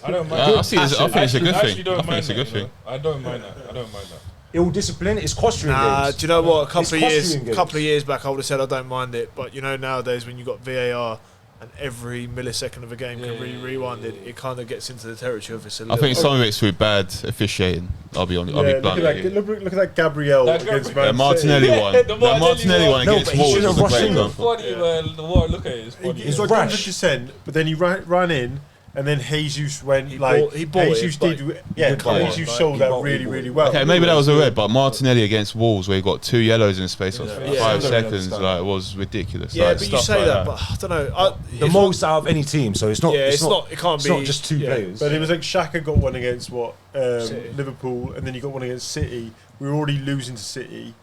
C: I don't mind.
A: I think it's a good thing.
C: I think it's a good thing. I don't mind that.
B: Ill discipline is cost you in games.
F: Do you know what? A couple of years back, I would have said I don't mind it. But you know, nowadays when you've got VAR and every millisecond of a game can be rewinded, it kind of gets into the territory of it's a little.
A: I think some of it's through bad officiating. I'll be blunt.
E: Look at that Gabriel against Man
A: Martinelli one. The Martinelli one against Wolves was a great example.
C: Funny, man. The more I look at it, it's funny.
E: He's like 100%, but then he ran in And then Jesus went
F: He
E: like
F: bought
E: Jesus
F: it,
E: did, yeah.
F: come on,
E: Jesus
F: like,
E: sold
B: he
E: that
B: bought
E: really,
B: it.
E: really well.
A: Okay, maybe that was a red, but Martinelli against Wolves, where he got 2 yellows in the space of
F: Yeah.
A: 5
D: Yeah.
A: seconds, like, was ridiculous.
F: Yeah,
A: like,
F: but you
A: stuff
F: say
A: like
F: that, but I don't know.
B: The
F: it's
B: most out of any team, so it's not.
F: Yeah,
B: it's not.
F: It can't
B: It's
F: be
B: not just 2 players.
E: But it was like Saka got one against
F: City.
E: Liverpool, and then you got one against City. We were already losing to City,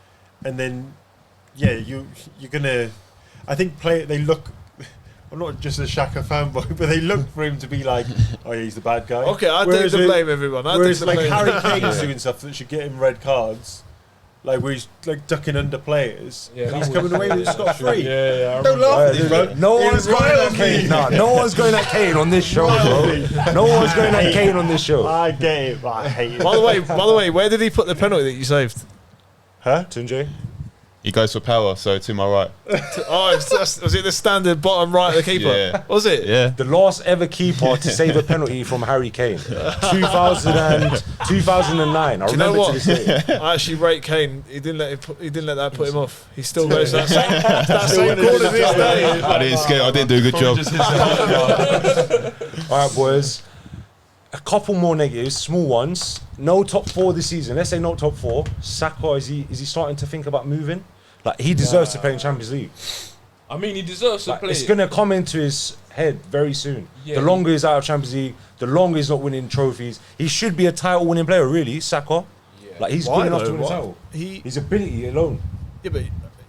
E: and then you're gonna. I think they look. I'm not just a Xhaka fanboy, but they look for him to be like, oh yeah, he's the bad guy.
F: Okay, I take the blame, everyone.
E: Whereas like Harry Kane's doing stuff that should get him red cards, like where he's like ducking under players,
C: Yeah,
E: and he's
C: that
E: coming away with it scot free.
C: Yeah, I
E: Don't
C: remember.
E: laugh at this, man.
B: No
E: It
B: one's
E: was
B: going at
E: royalty.
B: Kane. Nah, no one's going at Kane on this show, bro. No one's going at Kane on this show.
E: I get it, but I hate it.
F: By the way, where did he put the penalty that you saved?
E: Huh?
B: Tunji?
A: He goes for power, so to my right.
F: Was it the standard bottom right of the keeper?
A: Yeah.
F: Was it?
A: Yeah.
B: The last ever keeper to save a penalty from Harry Kane. 2009. I
F: Do you know
B: remember
F: what?
B: to this day.
F: I actually rate Kane. He didn't let that put him off. He still goes to that same corner to this day.
A: I didn't do a good job.
B: All right, boys. A couple more negatives, small ones. No top 4 this season. Let's say no top 4. Saka, is he starting to think about moving? Like, he deserves to play in Champions League.
C: I mean, he deserves to
B: Like,
C: play.
B: it's going to come into his head very soon.
C: Yeah,
B: the longer he's out of Champions League, the longer he's not winning trophies. He should be a title-winning player, really, Saka.
C: Yeah.
B: Like, he's
F: Why
B: good enough
F: though?
B: to win a
F: Why?
B: title.
F: His
B: ability alone.
F: Yeah,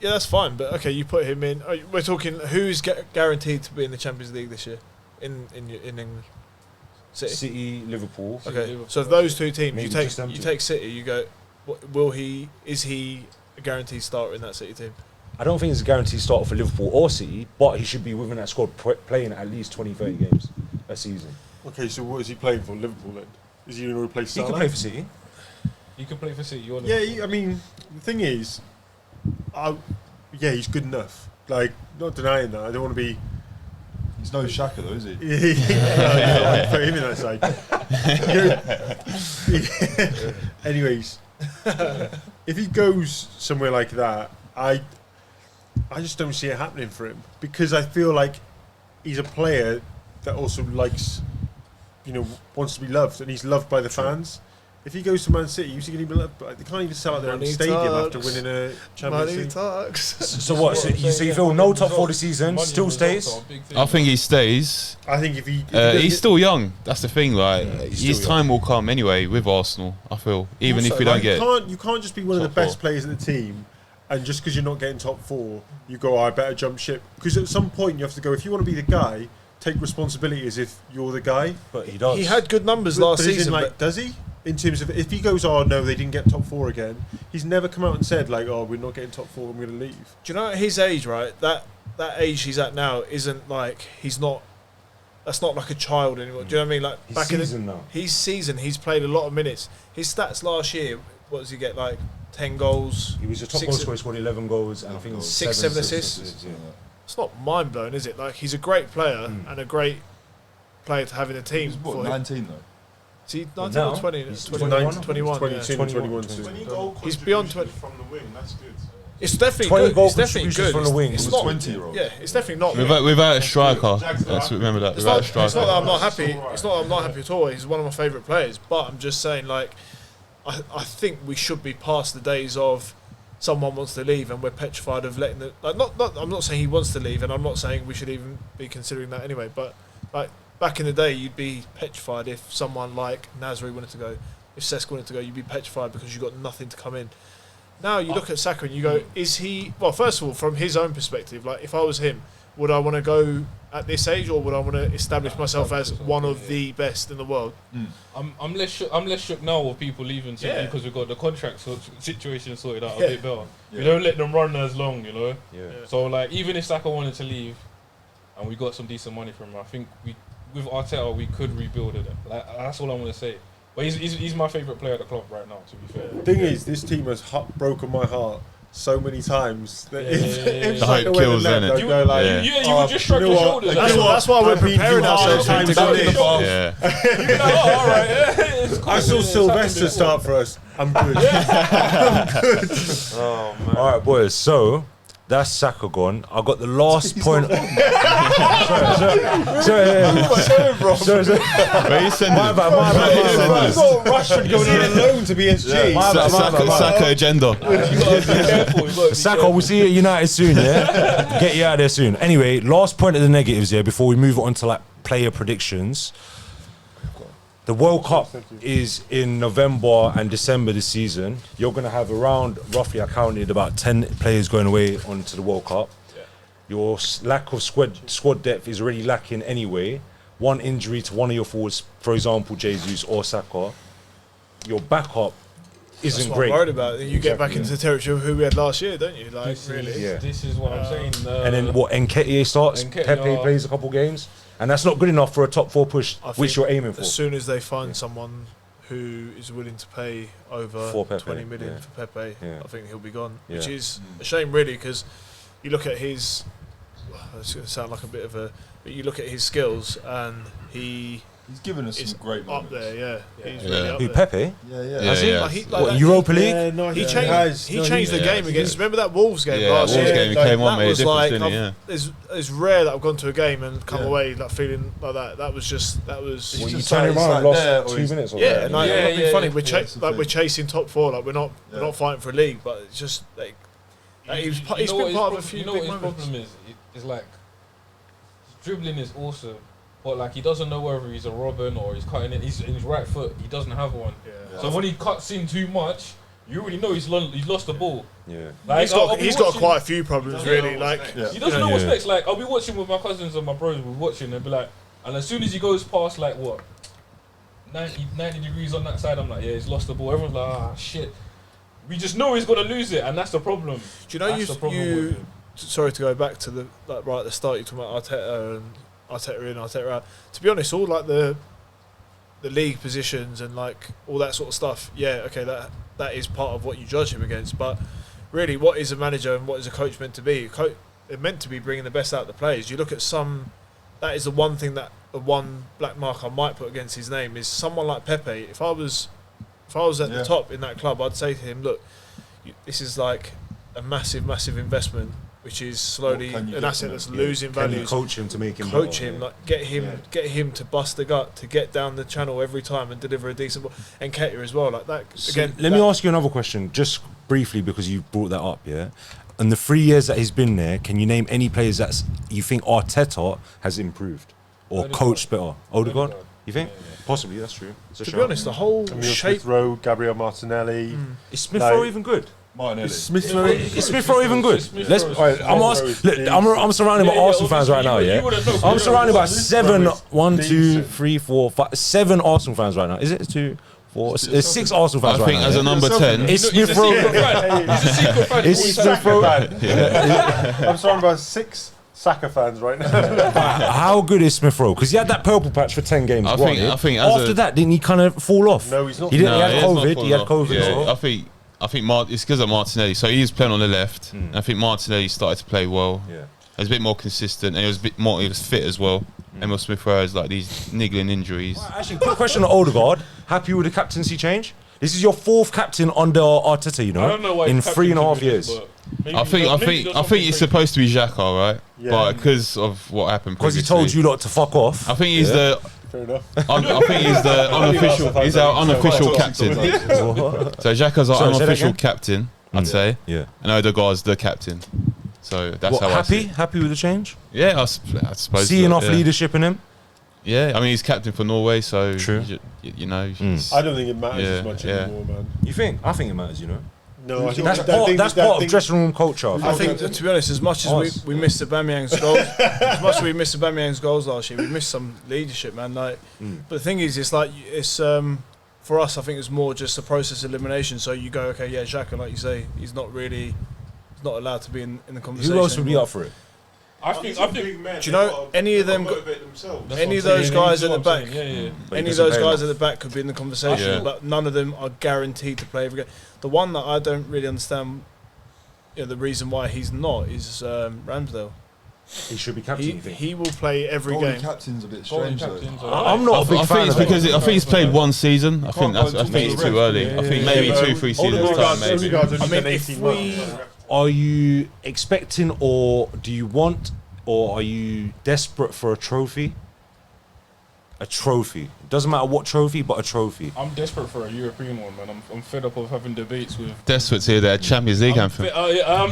F: that's fine. But okay, you put him in. We're talking who's guaranteed to be in the Champions League this year in England.
B: City, Liverpool.
F: Okay,
C: Liverpool.
F: so of those 2 teams,
B: Maybe
F: you take
B: just them two.
F: City. You go, is he a guaranteed starter in that City team?
B: I don't think he's a guaranteed starter for Liverpool or City, but he should be within that squad playing at least 20, 30 games a season.
E: Okay, so what is he playing for Liverpool then? Is he going to replace
B: He
E: Salah?
B: can play for City.
C: He can play for City.
E: Yeah, I mean, the thing is, he's good enough. Like, not denying that. I don't want to be.
D: He's no Shaka though, is he?
E: Yeah, put him in that side. Anyways, if he goes somewhere like that, I just don't see it happening for him because I feel like he's a player that also likes, wants to be loved, and he's loved by the fans. If he goes to Man City, you see going to be loved, but they can't even sell out their own
F: Money
E: stadium
F: talks.
E: after winning a Champions
F: Money
E: League.
F: talks.
B: So what? So you feel no top 4 this season, still stays?
A: I think he stays.
E: I think if he
A: He's still young. That's the thing. Like,
B: he's
A: his
B: still
A: time will come anyway with Arsenal. I feel, even if we don't get.
E: you can't just be one of the
A: top
E: best
A: 4.
E: players in the team, and just because you're not getting top 4, you go, I better jump ship. Because at some point you have to go. If you want to be the guy, take responsibility as if you're the guy.
B: But he does.
F: He had good numbers
E: But
F: last
E: as in,
F: season.
E: like, does he? In terms of if he goes, oh no, they didn't get top 4 again. He's never come out and said like, oh, we're not getting top 4. I'm going to leave.
F: Do you know at his age, right? That age he's at now isn't like he's not. That's not like a child anymore. Do you know what I mean? Like
B: He's
F: back
B: seasoned
F: in
B: now.
F: he's seasoned. He's played a lot of minutes. His stats last year, what does he get? Like 10 goals.
B: He was a top goal scorer, scored 11 goals, and I think it was
F: 6, 7 assists.
B: Yeah.
F: It's not mind blowing, is it? Like he's a great player and a great player to have in a
D: He
F: team.
D: was what,
F: For him.
D: 19 though?
F: Is he 19
B: now,
F: or 20?
B: he's
F: 21.
B: 21.
E: 22,
B: 21.
E: 21.
F: He's beyond 20.
G: from the wing. That's good.
F: It's definitely
B: 20
F: good.
B: goal
F: It's definitely
B: contributions
F: good.
B: from the wing.
F: It's
B: He
F: not.
D: was 20-year-old.
F: Yeah, it's definitely not.
A: Without a striker, remember that.
F: It's
A: Without
F: not,
A: a
F: it's not
A: striker.
F: that I'm not happy. It's not that I'm not happy at all. He's one of my favourite players. But I'm just saying, like, I think we should be past the days of someone wants to leave and we're petrified of letting the like. Not. I'm not saying he wants to leave, and I'm not saying we should even be considering that anyway. But like back in the day, you'd be petrified if someone like Nasri wanted to go, if Cesc wanted to go. You'd be petrified because you got nothing to come in. Now you look at Saka and you go, is he? Well, first of all, from his own perspective, like if I was him, would I want to go at this age, or would I want to establish myself as one of the best in the world?
C: I'm less shook now with people leaving City because we've got the contract situation sorted out a bit better. We don't let them run as long, you know.
B: Yeah.
C: So like, even if Saka wanted to leave, and we got some decent money from him, I think with Arteta we could rebuild it. Like, that's all I want to say. But he's my favourite player at the club right now, to be fair.
E: The thing is, this team has broken my heart so many times that if
A: The
E: Saka
A: hype
E: went
A: kills,
E: and left,
A: innit?
E: I'd go like,
A: Yeah.
C: You would just shrug
E: you know
C: your
E: what?
C: shoulders.
F: That's why we're
E: I've been
F: preparing
E: through
F: ourselves
E: hard
F: to
E: times
F: go
E: with
F: in the
E: this.
F: bar.
A: Yeah.
C: All right.
E: I saw Sylvester start for us. I'm good.
B: All right, boys. So That's Saka gone. I got the last point. Sorry.
A: Where you sending?
B: My bad.
E: I thought Rashford going on alone to PSG.
A: Saka agenda.
C: You gotta be careful. You gotta be
B: Saka,
C: careful.
B: we'll see you at United soon, yeah? Get you out of there soon. Anyway, last point of the negatives, yeah, before we move on to like player predictions. The World Cup is in November and December this season. You're going to have around, roughly I counted, about 10 players going away onto the World Cup. Yeah. Your lack of squad depth is already lacking anyway. One injury to one of your forwards, for example, Jesus or Saka, your backup isn't
F: That's what
B: great.
F: I'm worried about. You get back into the territory of who we had last year, don't you? Like, really?
B: Yeah.
C: This is what I'm saying.
B: And then what, Nketiah starts, Pepe plays a couple games, and that's not good enough for a top 4 push, which you're aiming for.
F: As soon as they find someone who is willing to pay over
B: Pepe,
F: 20 million
B: yeah.
F: for Pepe,
B: Yeah.
F: I think he'll be gone.
B: Yeah.
F: Which is a shame, really, because you look at his. It's going to sound like a bit of a. But you look at his skills, and he's
D: given us some great
F: up
D: moments.
F: there. Yeah. He's
A: Yeah.
F: really up
B: Who,
F: there.
B: Pepe?
D: Yeah.
B: Has he?
F: Like,
B: What,
F: that-
B: Europa League?
E: Yeah, no,
F: He
E: has.
F: changed the
A: Yeah,
F: game
A: he
F: against.
A: did.
F: Remember that Wolves game
A: Yeah,
F: last
A: Wolves
F: year?
A: game, he came on,
F: That
A: made a
F: was
A: difference,
F: like,
A: didn't he? Yeah.
F: it's rare that I've gone to a game and come
D: Yeah.
F: away like feeling like that. That was.
B: Well,
D: He's
B: you
D: just
B: turn him
D: like-
B: around
D: he's
B: and
D: like
B: lost
D: there, or
B: 2
D: he's-
B: minutes or
F: Yeah,
B: something.
F: and like,
C: Yeah,
F: I'm not being
C: yeah,
F: funny.
C: yeah.
F: We're
D: That's the
F: we're
D: thing.
F: chasing top 4. Like we're not fighting for a league, but it's just like he's
C: You
F: been
C: know what
F: part of a
C: his
F: few
C: You know
F: big
C: what his
F: moments.
C: problem is? It's like his dribbling is awesome, but like he doesn't know whether he's a Robin or he's cutting in. He's in his right foot. He doesn't have one.
F: Yeah.
C: So when he cuts in too much, you already know he's lost the ball.
B: Yeah.
C: Like,
F: He's
C: I'll
F: got
C: be
F: he's got
C: watching-
F: quite a few problems, really. Like
D: Yeah.
C: He doesn't know what's
B: Yeah.
C: next. Like I'll be watching with my cousins and my bros. We're watching and be like, and as soon as he goes past like what 90 degrees on that side, I'm like, yeah, he's lost the ball. Everyone's like, ah, shit. We just know he's gonna lose it, and that's the problem.
F: do you know
C: That's the problem with him.
F: sorry to go back to the right at the start. You talking about Arteta and Arteta in, Arteta out. To be honest, all like the league positions and like all that sort of stuff. Yeah, okay, that is part of what you judge him against. But really, what is a manager and what is a coach meant to be? They're meant to be bringing the best out of the players. You look at some. That is the one thing that the one black mark I might put against his name is someone like Pepe. If I was at the top in that club, I'd say to him, look, this is like a massive investment, which is slowly
D: What can you
F: an
D: get
F: asset
D: from
F: that's
D: him?
F: losing
B: Can
F: value.
B: you coach him to make him
F: Coach
B: better?
F: him, like get him to bust the gut, to get down the channel every time and deliver a decent ball. And Nketiah as well, like that.
B: So
F: Again,
B: let me ask you another question, just briefly, because you brought that up, yeah? In the 3 years that he's been there, can you name any players that you think Arteta has improved or
C: Odegaard.
B: coached better? Odegaard?
C: Odegaard.
B: You think?
C: Yeah, yeah.
B: Possibly, that's true. It's a
F: to
B: shout.
F: be honest, the whole
E: Emile
F: shape.
E: Smith Rowe, Gabriel Martinelli.
B: Is Smith Rowe
E: Like-
B: even good?
D: Martinelli.
E: Smith Rowe.
B: Is Smith Rowe even good?
C: Smith
B: Let's.
C: Rowe is-
B: All right, I'm
E: Smith Rowe is
B: look, I'm surrounded by
C: Yeah, yeah,
B: Arsenal fans
C: obviously
B: right now.
C: you
B: Yeah,
C: wouldn't know.
B: I'm
C: You
B: surrounded by
E: Smith
B: seven.
E: Rowe is
B: 1, 2,
E: decent.
B: 3, 4, 5, 7 Arsenal fans right now. Is it 2, 4? There's 6 Arsenal fans
A: I
B: right
A: think
B: now.
A: as
B: yeah?
A: a number
E: Yourself,
A: 10,
B: It's
C: He's a
B: Smith Rowe.
C: secret fan. He's a secret fan.
B: It's
C: He's
B: Smith Rowe.
E: I'm surrounded by 6 Saka fans right now.
B: How good is Smith Rowe? Because he had that purple patch for 10 games.
A: I think as
B: after that, didn't he kind of fall off?
E: No, he's not.
B: He didn't.
A: No,
B: he had
A: he has not
B: COVID. He had
A: fallen
B: COVID.
A: off.
B: as
A: Yeah,
B: well.
A: I think it's because of Martinelli. So he was playing on the left. And I think Martinelli started to play well.
B: Yeah.
A: He was a bit more consistent, and he was a bit more. He was fit as well. Emile Smith Rowe has like these niggling injuries.
B: Actually, quick question on Odegaard. Happy with the captaincy change? This is your 4th captain under Arteta, you
C: I
B: know,
C: don't know why
B: in
C: he's
B: 3.5
C: captain
B: years.
C: to be honest, but maybe
A: I think it's supposed to be Xhaka, right?
E: Yeah.
A: But because of what happened,
B: Because he
A: previously,
B: told you lot to fuck off.
A: I think he's the.
E: Fair enough.
A: I think he's the unofficial. He's our unofficial captain. So Xhaka's our
B: Sorry, say that
A: unofficial
B: again?
A: captain, I'd say,
B: Yeah.
A: and Odegaard's the captain. So that's
B: What,
A: how I see it.
B: happy with the change?
A: Yeah, I suppose.
B: See enough
A: yeah.
B: leadership in him?
A: Yeah, I mean he's captain for Norway, so
B: True.
A: you know. he's-
E: I don't think it matters
A: Yeah,
E: as much
A: yeah.
E: anymore, man.
B: You think? I think it matters, you know.
E: No, I think
B: That's
E: that
B: part of
E: thing-
B: dressing room culture.
F: I think, to be honest, as much as
B: Us.
F: we missed Aubameyang's goals, as much as we missed Aubameyang's goals last year, we missed some leadership, man. Like, but the thing is, it's like it's for us. I think it's more just a process of elimination. So you go, okay, yeah, Xhaka, like you say, he's not allowed to be in the conversation.
B: Who else would be
F: anymore.
B: up for it?
C: I think.
F: Do you know any of them?
C: That's
F: Any
C: what
F: of those
C: I'm saying.
F: guys
C: That's
F: at the
C: what I'm
F: back?
C: saying. Yeah.
B: But he
F: Any of
B: doesn't
F: those
B: pay
F: guys
B: enough.
F: at the back could be in the conversation,
A: Yeah.
F: but none of them are guaranteed to play every game. The one that I don't really understand, the reason why he's not is Ramsdale.
B: He should be captain, you think?
F: He will play every
D: Golden
F: game.
D: captain's a bit
C: Golden
D: strange though.
C: captains are
B: I'm not a big
A: I
B: fan
A: think it's
B: of it.
A: because I think he's played one season. I think
D: go
A: it's
D: into
A: too
D: the
A: early. I think maybe 2-3 seasons time, maybe.
F: I mean, if
B: Are you expecting, or do you want, or are you desperate for a trophy? A trophy. Doesn't matter what trophy, but a trophy.
C: I'm desperate for a European one, man. I'm fed up of having debates with.
A: Desperate to hear that Champions League anthem.
C: I'm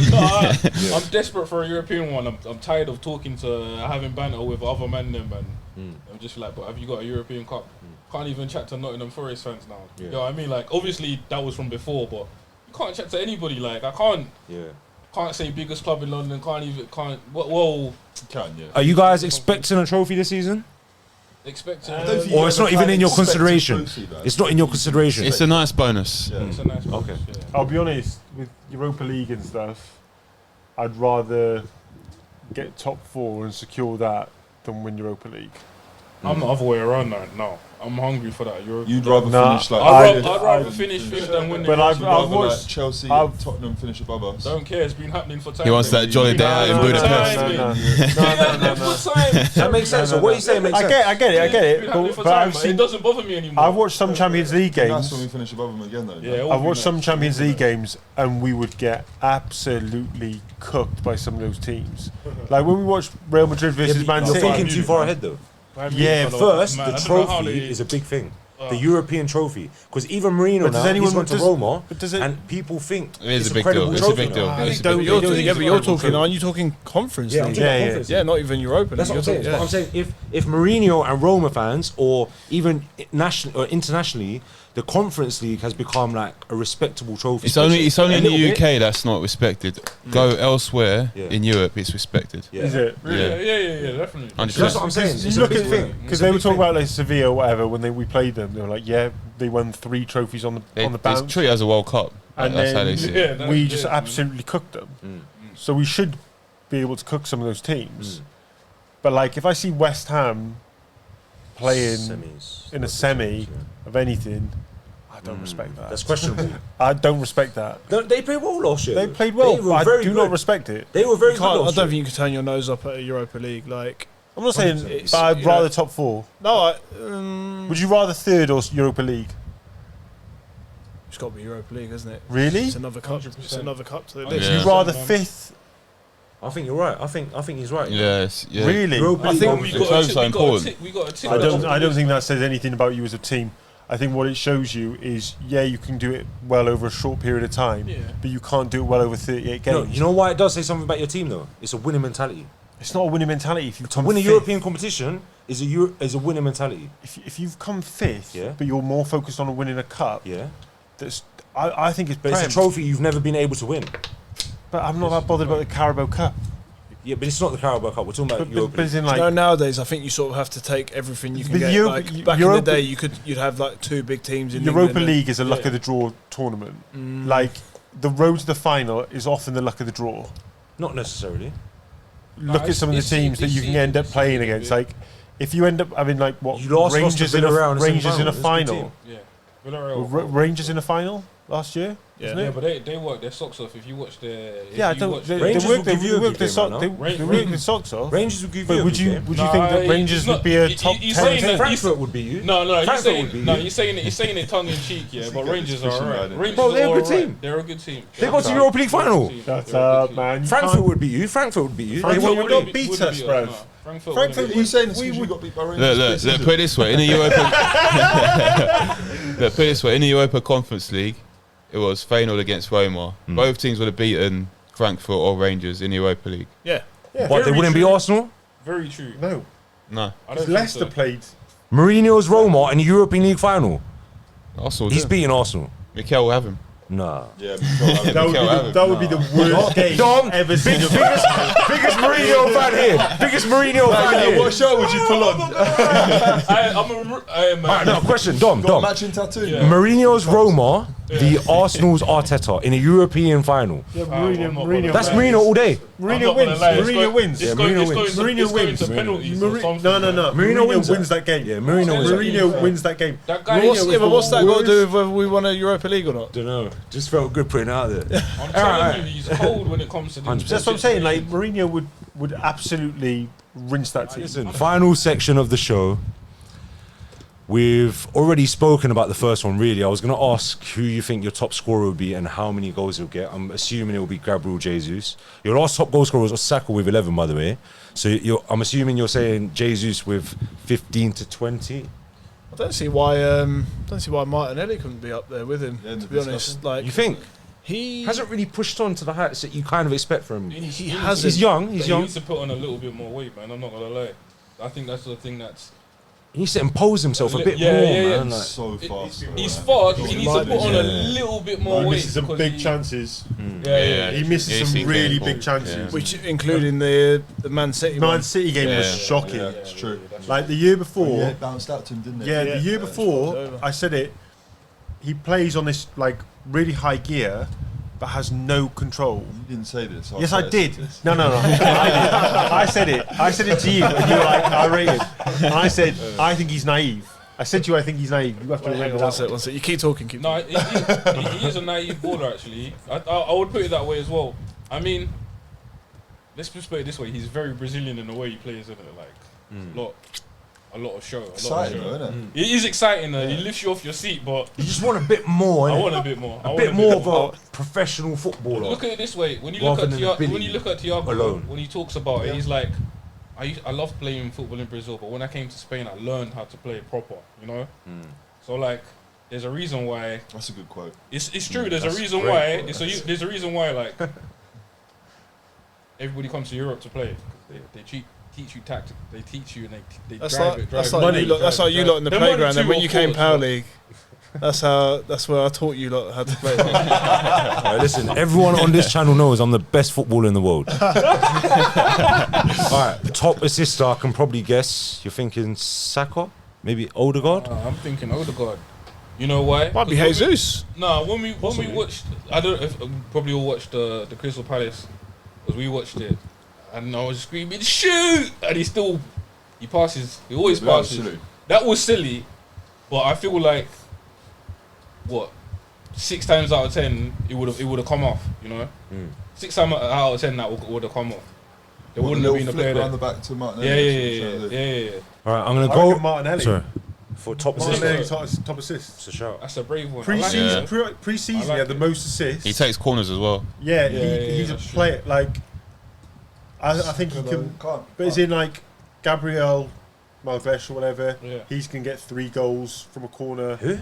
C: desperate for a European one. I'm tired of talking to having banter with other men, man. I'm just like, but have you got a European Cup? Can't even chat to Nottingham Forest fans now. You know what I mean? Like, obviously that was from before, but you can't chat to anybody. Like, I can't. Can't say biggest club in London. Can't. Well,
D: Can, yeah.
B: Are you guys expecting a trophy this season?
C: expecting.
B: Or it's not even in your consideration. It's not in your consideration.
A: It's a nice bonus.
D: Yeah.
C: It's a nice bonus,
B: Okay.
C: yeah.
E: I'll be honest, with Europa League and stuff, I'd rather get top 4 and secure that than win Europa League.
C: I'm the other way around that now. I'm hungry for that.
D: You'd rather finish like
C: I'd rather finish fifth than win the
E: But
C: Europa
E: I've
C: League.
E: watched
D: like Chelsea, Tottenham finish above us.
C: Don't care. It's been happening for time.
A: He wants that jolly day out in Budapest.
B: That makes sense. So what are you saying makes sense?
E: I get it. But
C: it doesn't bother me anymore.
E: I've watched some Champions League
D: And that's when
E: games.
D: we finish above them again, though.
C: Yeah,
E: I've watched some Champions League games, and we would get absolutely cooked by some of those teams. Like when we watched Real Madrid versus Man
B: You're
E: City.
B: thinking too far ahead though.
E: Yeah,
B: First,
C: Man,
B: the
C: I don't know how
B: trophy
C: they-
B: is a big thing. The European trophy. Because even Mourinho
E: But does
B: now,
E: anyone-
B: he's gone to
E: does-
B: Roma,
E: but does it-
B: and people think
A: It is
B: it's
A: a big
B: credible
A: deal. It's a
B: trophy
A: big deal.
B: now.
A: It's a
G: But
A: big
G: you're
A: deal.
G: talking, but you're talking, aren't you talking conference
B: Yeah, I'm
G: league?
B: talking about
E: Yeah,
B: conference.
G: Yeah, not even Europa.
B: That's what I'm
G: League.
B: saying.
G: You're
B: That's what I'm saying. If Mourinho and Roma fans, or even national or internationally, the Conference League has become like a respectable trophy.
A: It's only
B: A
A: in the
B: little bit.
A: UK that's not respected. Go elsewhere in Europe, it's respected.
B: Yeah.
E: Is it?
C: Really? Yeah, definitely.
A: 100%.
B: That's what I'm saying.
E: Because
B: It's
E: you
B: a
E: look
B: big
E: at
B: thing.
E: because they were talking about like Sevilla or whatever when we played them. They were like, yeah, they won 3 trophies on the
A: They
E: bounce,
A: treat it as a World Cup.
E: and
A: That's how
E: then
A: they see it.
C: Yeah,
E: we
C: that's
E: just
C: it, man.
E: absolutely cooked them. So we should be able to cook some of those teams. But like, if I see West Ham playing
B: Semis.
E: in a semi of anything, I don't respect that.
B: That's questionable.
E: I don't respect that.
B: They played well last year.
E: They played well,
B: They were
E: but I
B: very
E: do
B: good.
E: not respect it.
B: They were very
G: You
B: good
G: can't, I
B: last
G: don't
B: year.
G: think you can turn your nose up at a Europa League. Like,
E: I'm not saying,
G: It's-
E: but I'd
G: you
E: rather
G: know-
E: top 4.
G: no,
E: Would you rather 3rd or Europa League?
G: it's got to be Europa League, isn't it?
E: Really?
G: It's another cup.
C: 100%.
G: It's another cup to the
C: Yeah.
G: list.
E: Would you rather 5th?
B: I think you're right. I think he's right.
A: Yes, yeah.
E: Really?
B: Europa
G: I
B: League
G: think
B: won
C: we
B: for-
C: got
A: Close
C: a
A: are important.
C: tick. We got a tick.
E: I don't think that says anything about you as a team. I think what it shows you is, yeah, you can do it well over a short period of time,
C: Yeah.
E: but you can't do it well over 38 games.
B: No, you know why it does say something about your team though? It's a winning mentality.
E: It's not a winning mentality. If you
B: To
E: come
B: win a
E: fifth,
B: European competition is a winning mentality.
E: if you've come 5th,
B: Yeah.
E: but you're more focused on winning a cup,
B: Yeah,
E: I think it's
B: but it's a
E: Prem.
B: trophy you've never been able to win.
E: But I'm not that bothered about the Carabao Cup.
B: Yeah, but it's not the Carabao Cup. We're talking about Europa.
E: But it's in like,
G: You know, nowadays I think you sort of have to take everything you can
E: But
G: get.
E: Europa-
G: Like back
E: Europa-
G: in the day, you'd have like 2 big teams in
E: Europa
G: England
E: League is a luck
C: yeah.
E: of the draw tournament. Like the road to the final is often the luck of the draw.
B: Not necessarily.
E: Look at some of the teams that you can end up playing against. Like if you end up having like what
B: You lost to
E: Rangers in a
B: Villarreal in the
E: Rangers in a
B: semi-final. It's a good
E: final.
B: team.
C: Yeah. Villarreal.
E: Rangers in a final last year.
G: Yeah.
E: Isn't
C: Yeah,
E: it?
C: but they work their socks off. If you watch their, if
E: Yeah, I
C: you
E: don't.
C: watch
E: They,
C: their-
E: they
B: Rangers
E: work,
B: will
E: they
B: give you a
E: work
B: good
E: their
B: game
E: sock.
B: right
E: They,
B: now.
E: they work their socks off.
B: Rangers will give you.
E: But
B: a
E: would
B: good
E: you
B: game.
E: would you think that Rangers would be a top
C: he's
E: 10
C: saying
E: team?
C: that-
B: Frankfurt would be you.
C: No,
B: Frankfurt
C: you're
B: would be
C: saying,
B: you.
C: you're saying it tongue in cheek, yeah. But Rangers are
D: Suspicion
C: alright.
D: about it.
C: Rangers
B: Bro, they're a
C: are
B: good
C: alright.
B: team.
C: They're a good team.
B: They got to the Europa League final.
E: Shut up, man. You
B: Frankfurt
E: can't-
B: would beat you. Frankfurt would beat you. They
E: Frankfurt
B: won
E: would
B: Europa
E: not
B: League.
E: beat us, bruv.
C: Frankfurt.
E: Frankfurt,
C: wouldn't
D: Are you saying this
E: We
D: because we
E: would-
D: got beat by Rangers?
A: Look, put it this way. In the Europa, look, put it this way. In the Europa Conference League, it was Feyenoord against Roma. Both teams would have beaten Frankfurt or Rangers in the Europa League.
C: Yeah.
B: What, they wouldn't beat Arsenal?
C: Very true.
E: No.
A: No,
C: I don't
E: Leicester
C: think so.
E: played.
B: Mourinho's Roma in the European League final.
A: Arsenal.
B: He's
A: did.
B: beating Arsenal.
A: Mikel will have him.
B: Nah.
D: Yeah,
E: That would be the worst game
B: Dom,
E: ever seen.
B: biggest Mourinho fan here. Biggest Mourinho fan here.
D: What shirt would you pull on?
B: Alright, no, question. Dom.
D: Got a matching tattoo.
C: Yeah.
B: Mourinho's Roma, the Arsenal's Arteta in a European final.
E: Yeah,
C: I'm not
E: Mourinho.
B: That's Mourinho all day.
E: Mourinho wins. Mourinho wins.
C: It's
B: Yeah,
C: going,
B: Mourinho
C: it's going
B: wins.
C: to,
E: Mourinho
C: it's going
E: wins.
C: to penalties or something.
E: No.
B: Mourinho wins
E: wins that game.
B: Yeah, Mourinho wins.
E: Mourinho wins that game.
C: That guy
G: What's,
C: is
G: yeah, but what's that got to do
E: worst-
G: with whether we won a Europa League or not?
B: Don't know. Just felt good putting it out there.
C: I'm telling you, he's cold when it comes to this.
B: 100%.
E: That's what I'm saying. Like Mourinho would absolutely rinse that team.
B: Listen, final section of the show. We've already spoken about the first one, really. I was going to ask who you think your top scorer would be and how many goals he'll get. I'm assuming it will be Gabriel Jesus. Your last top goal scorer was Saka with 11, by the way. So I'm assuming you're saying Jesus with 15 to 20.
F: I don't see why Martinelli couldn't be up there with him.
D: Yeah,
F: to be honest, like
B: You think?
F: he
B: Hasn't really pushed on to the heights that you kind of expect from him.
F: he hasn't.
B: He's young.
C: He needs to put on a little bit more weight, man. I'm not gonna lie. I think that's the thing that's.
B: He needs to impose himself a bit more, man. Like,
D: So fast.
C: He's fast. He needs to put on a little bit more
E: He
C: weight.
E: misses some
C: because
E: big chances.
C: Yeah.
E: He misses some really big chances.
A: Yeah.
F: which including the Man City
E: Man
F: one.
E: City game was
A: Yeah.
E: shocking.
D: Yeah, it's true.
E: Like the year before,
D: Yeah, it bounced out to him, didn't it?
E: Yeah, the year
F: it's
E: before,
F: over.
E: I said it. He plays on this like really high gear, but has no control.
D: You didn't say this.
E: Yes, I did. No. I said it. I said it to you, and you were like irate. And I said, I think he's naive. I said to you, I think he's naive. You have to
F: Wait, hang
E: remember
F: on,
E: that.
F: one sec. You keep talking.
C: No, he is a naive baller, actually. I would put it that way as well. I mean, let's just put it this way. He's very Brazilian in the way he plays, isn't it? Like, a lot of show.
D: Exciting, though, isn't it?
C: It is exciting. He lifts you off your seat, but
B: you just want a bit more.
C: I
B: innit?
C: want a bit more.
B: a bit more of a professional footballer.
C: Look at it this way: when you
B: Rather
C: look at
B: than
C: Thiago,
B: ability
C: when you look at Thiago
B: alone.
C: when he talks about it, he's like, I love playing football in Brazil, but when I came to Spain, I learned how to play it proper. You know, so like, there's a reason why.
D: That's a good quote.
C: It's true. There's a
D: That's
C: reason
D: great
C: why.
D: quote.
C: There's a reason why like everybody comes to Europe to play. They teach you tactics. They teach you and they
F: That's
C: drive
F: like
C: it.
F: that's
C: drive
F: like
C: it,
F: you lot. That's
C: drive
F: like you
C: it.
F: lot in the
C: Them money
F: playground.
C: too,
F: And when
C: of
F: you came
C: course,
F: Power
C: but-
F: League, that's where I taught you lot how to play.
B: Alright, listen, everyone on this channel knows I'm the best footballer in the world. Alright, top assister, I can probably guess. You're thinking Saka? Maybe Odegaard?
C: I'm thinking Odegaard. You know why?
F: Might be
C: 'Cause when we-
F: Jesus.
C: No, when we watched, I don't know if probably all watched the Crystal Palace, because we watched it, and I was screaming shoot, and he passes, he always
D: That was
C: passes.
D: silly.
C: That was silly, but I feel like 6 times out of 10 it would have come off, you know. 6 times out of 10 that would have come off. There wouldn't have been a player
D: around
C: there.
D: the back to Martinelli.
C: Yeah.
B: Alright, I'm going to
E: I
B: go.
E: reckon Martinelli.
B: Sorry. For top
E: Martinelli
B: assist.
E: top assists.
B: It's a shout.
C: That's a brave one. I like
E: Pre-season,
C: it.
E: pre-season,
C: I like
E: he had the
C: it.
E: most assists.
A: He takes corners as well.
E: Yeah,
C: Yeah,
E: he's a
C: that's true.
E: player. Like, I think he can. But it's in like Gabriel Malvesh or whatever.
C: Yeah.
E: He's can get 3 goals from a corner.
B: Who?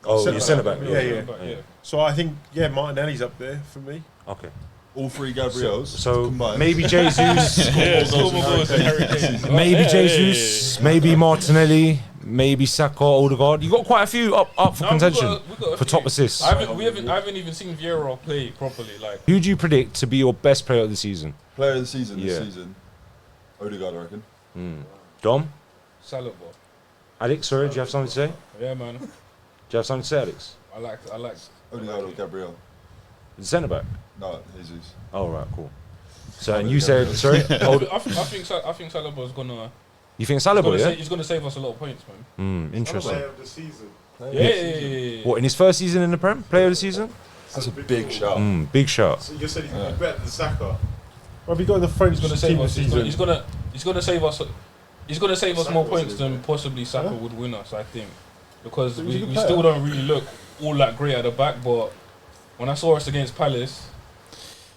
B: Oh,
E: Centre
B: your centre back.
E: Yeah. So I think Martinelli's up there for me.
B: Okay.
D: All 3 Gabriels.
B: So
D: combined.
B: maybe Jesus.
C: Yeah, score more goals than Harry Kane.
B: Maybe
C: Yeah,
B: Jesus. Maybe Martinelli. Maybe Saka, Odegaard. You got quite a few up for
C: No,
B: contention
C: we got a
B: for
C: few.
B: top assists.
C: I haven't even seen Vieira play properly. Like,
B: Who do you predict to be your best player of the season?
D: Player of the season
B: Yeah.
D: this season. Odegaard, I reckon.
B: Dom?
C: Saliba.
B: Alex, sorry, do you have something to say?
C: Yeah, man.
B: Do you have something to say, Alex?
C: I like.
D: Odegaard or Gabriel.
B: The centre back?
D: No, Jesus.
B: Oh, right, cool. So, and you said, sorry?
C: I think Saliba's gonna.
B: You think Saliba, yeah?
C: He's gonna save us a lot of points, man.
B: Interesting.
E: of the season.
C: Yeah.
B: What, in his first season in the Prem? Player of the season?
D: That's a big shout.
B: Big shout.
E: So you said he's going to be better than Saka. Well, have you got in the French
C: He's gonna
E: team
C: save
E: this
C: us.
E: season?
C: He's gonna save us. He's gonna save us
E: Saka
C: more
E: was
C: points
E: it,
C: than
E: yeah?
C: possibly Saka
E: Huh?
C: would win us. I think because
E: So he's a
C: we
E: good player.
C: still don't really look all that great at the back. But when I saw us against Palace,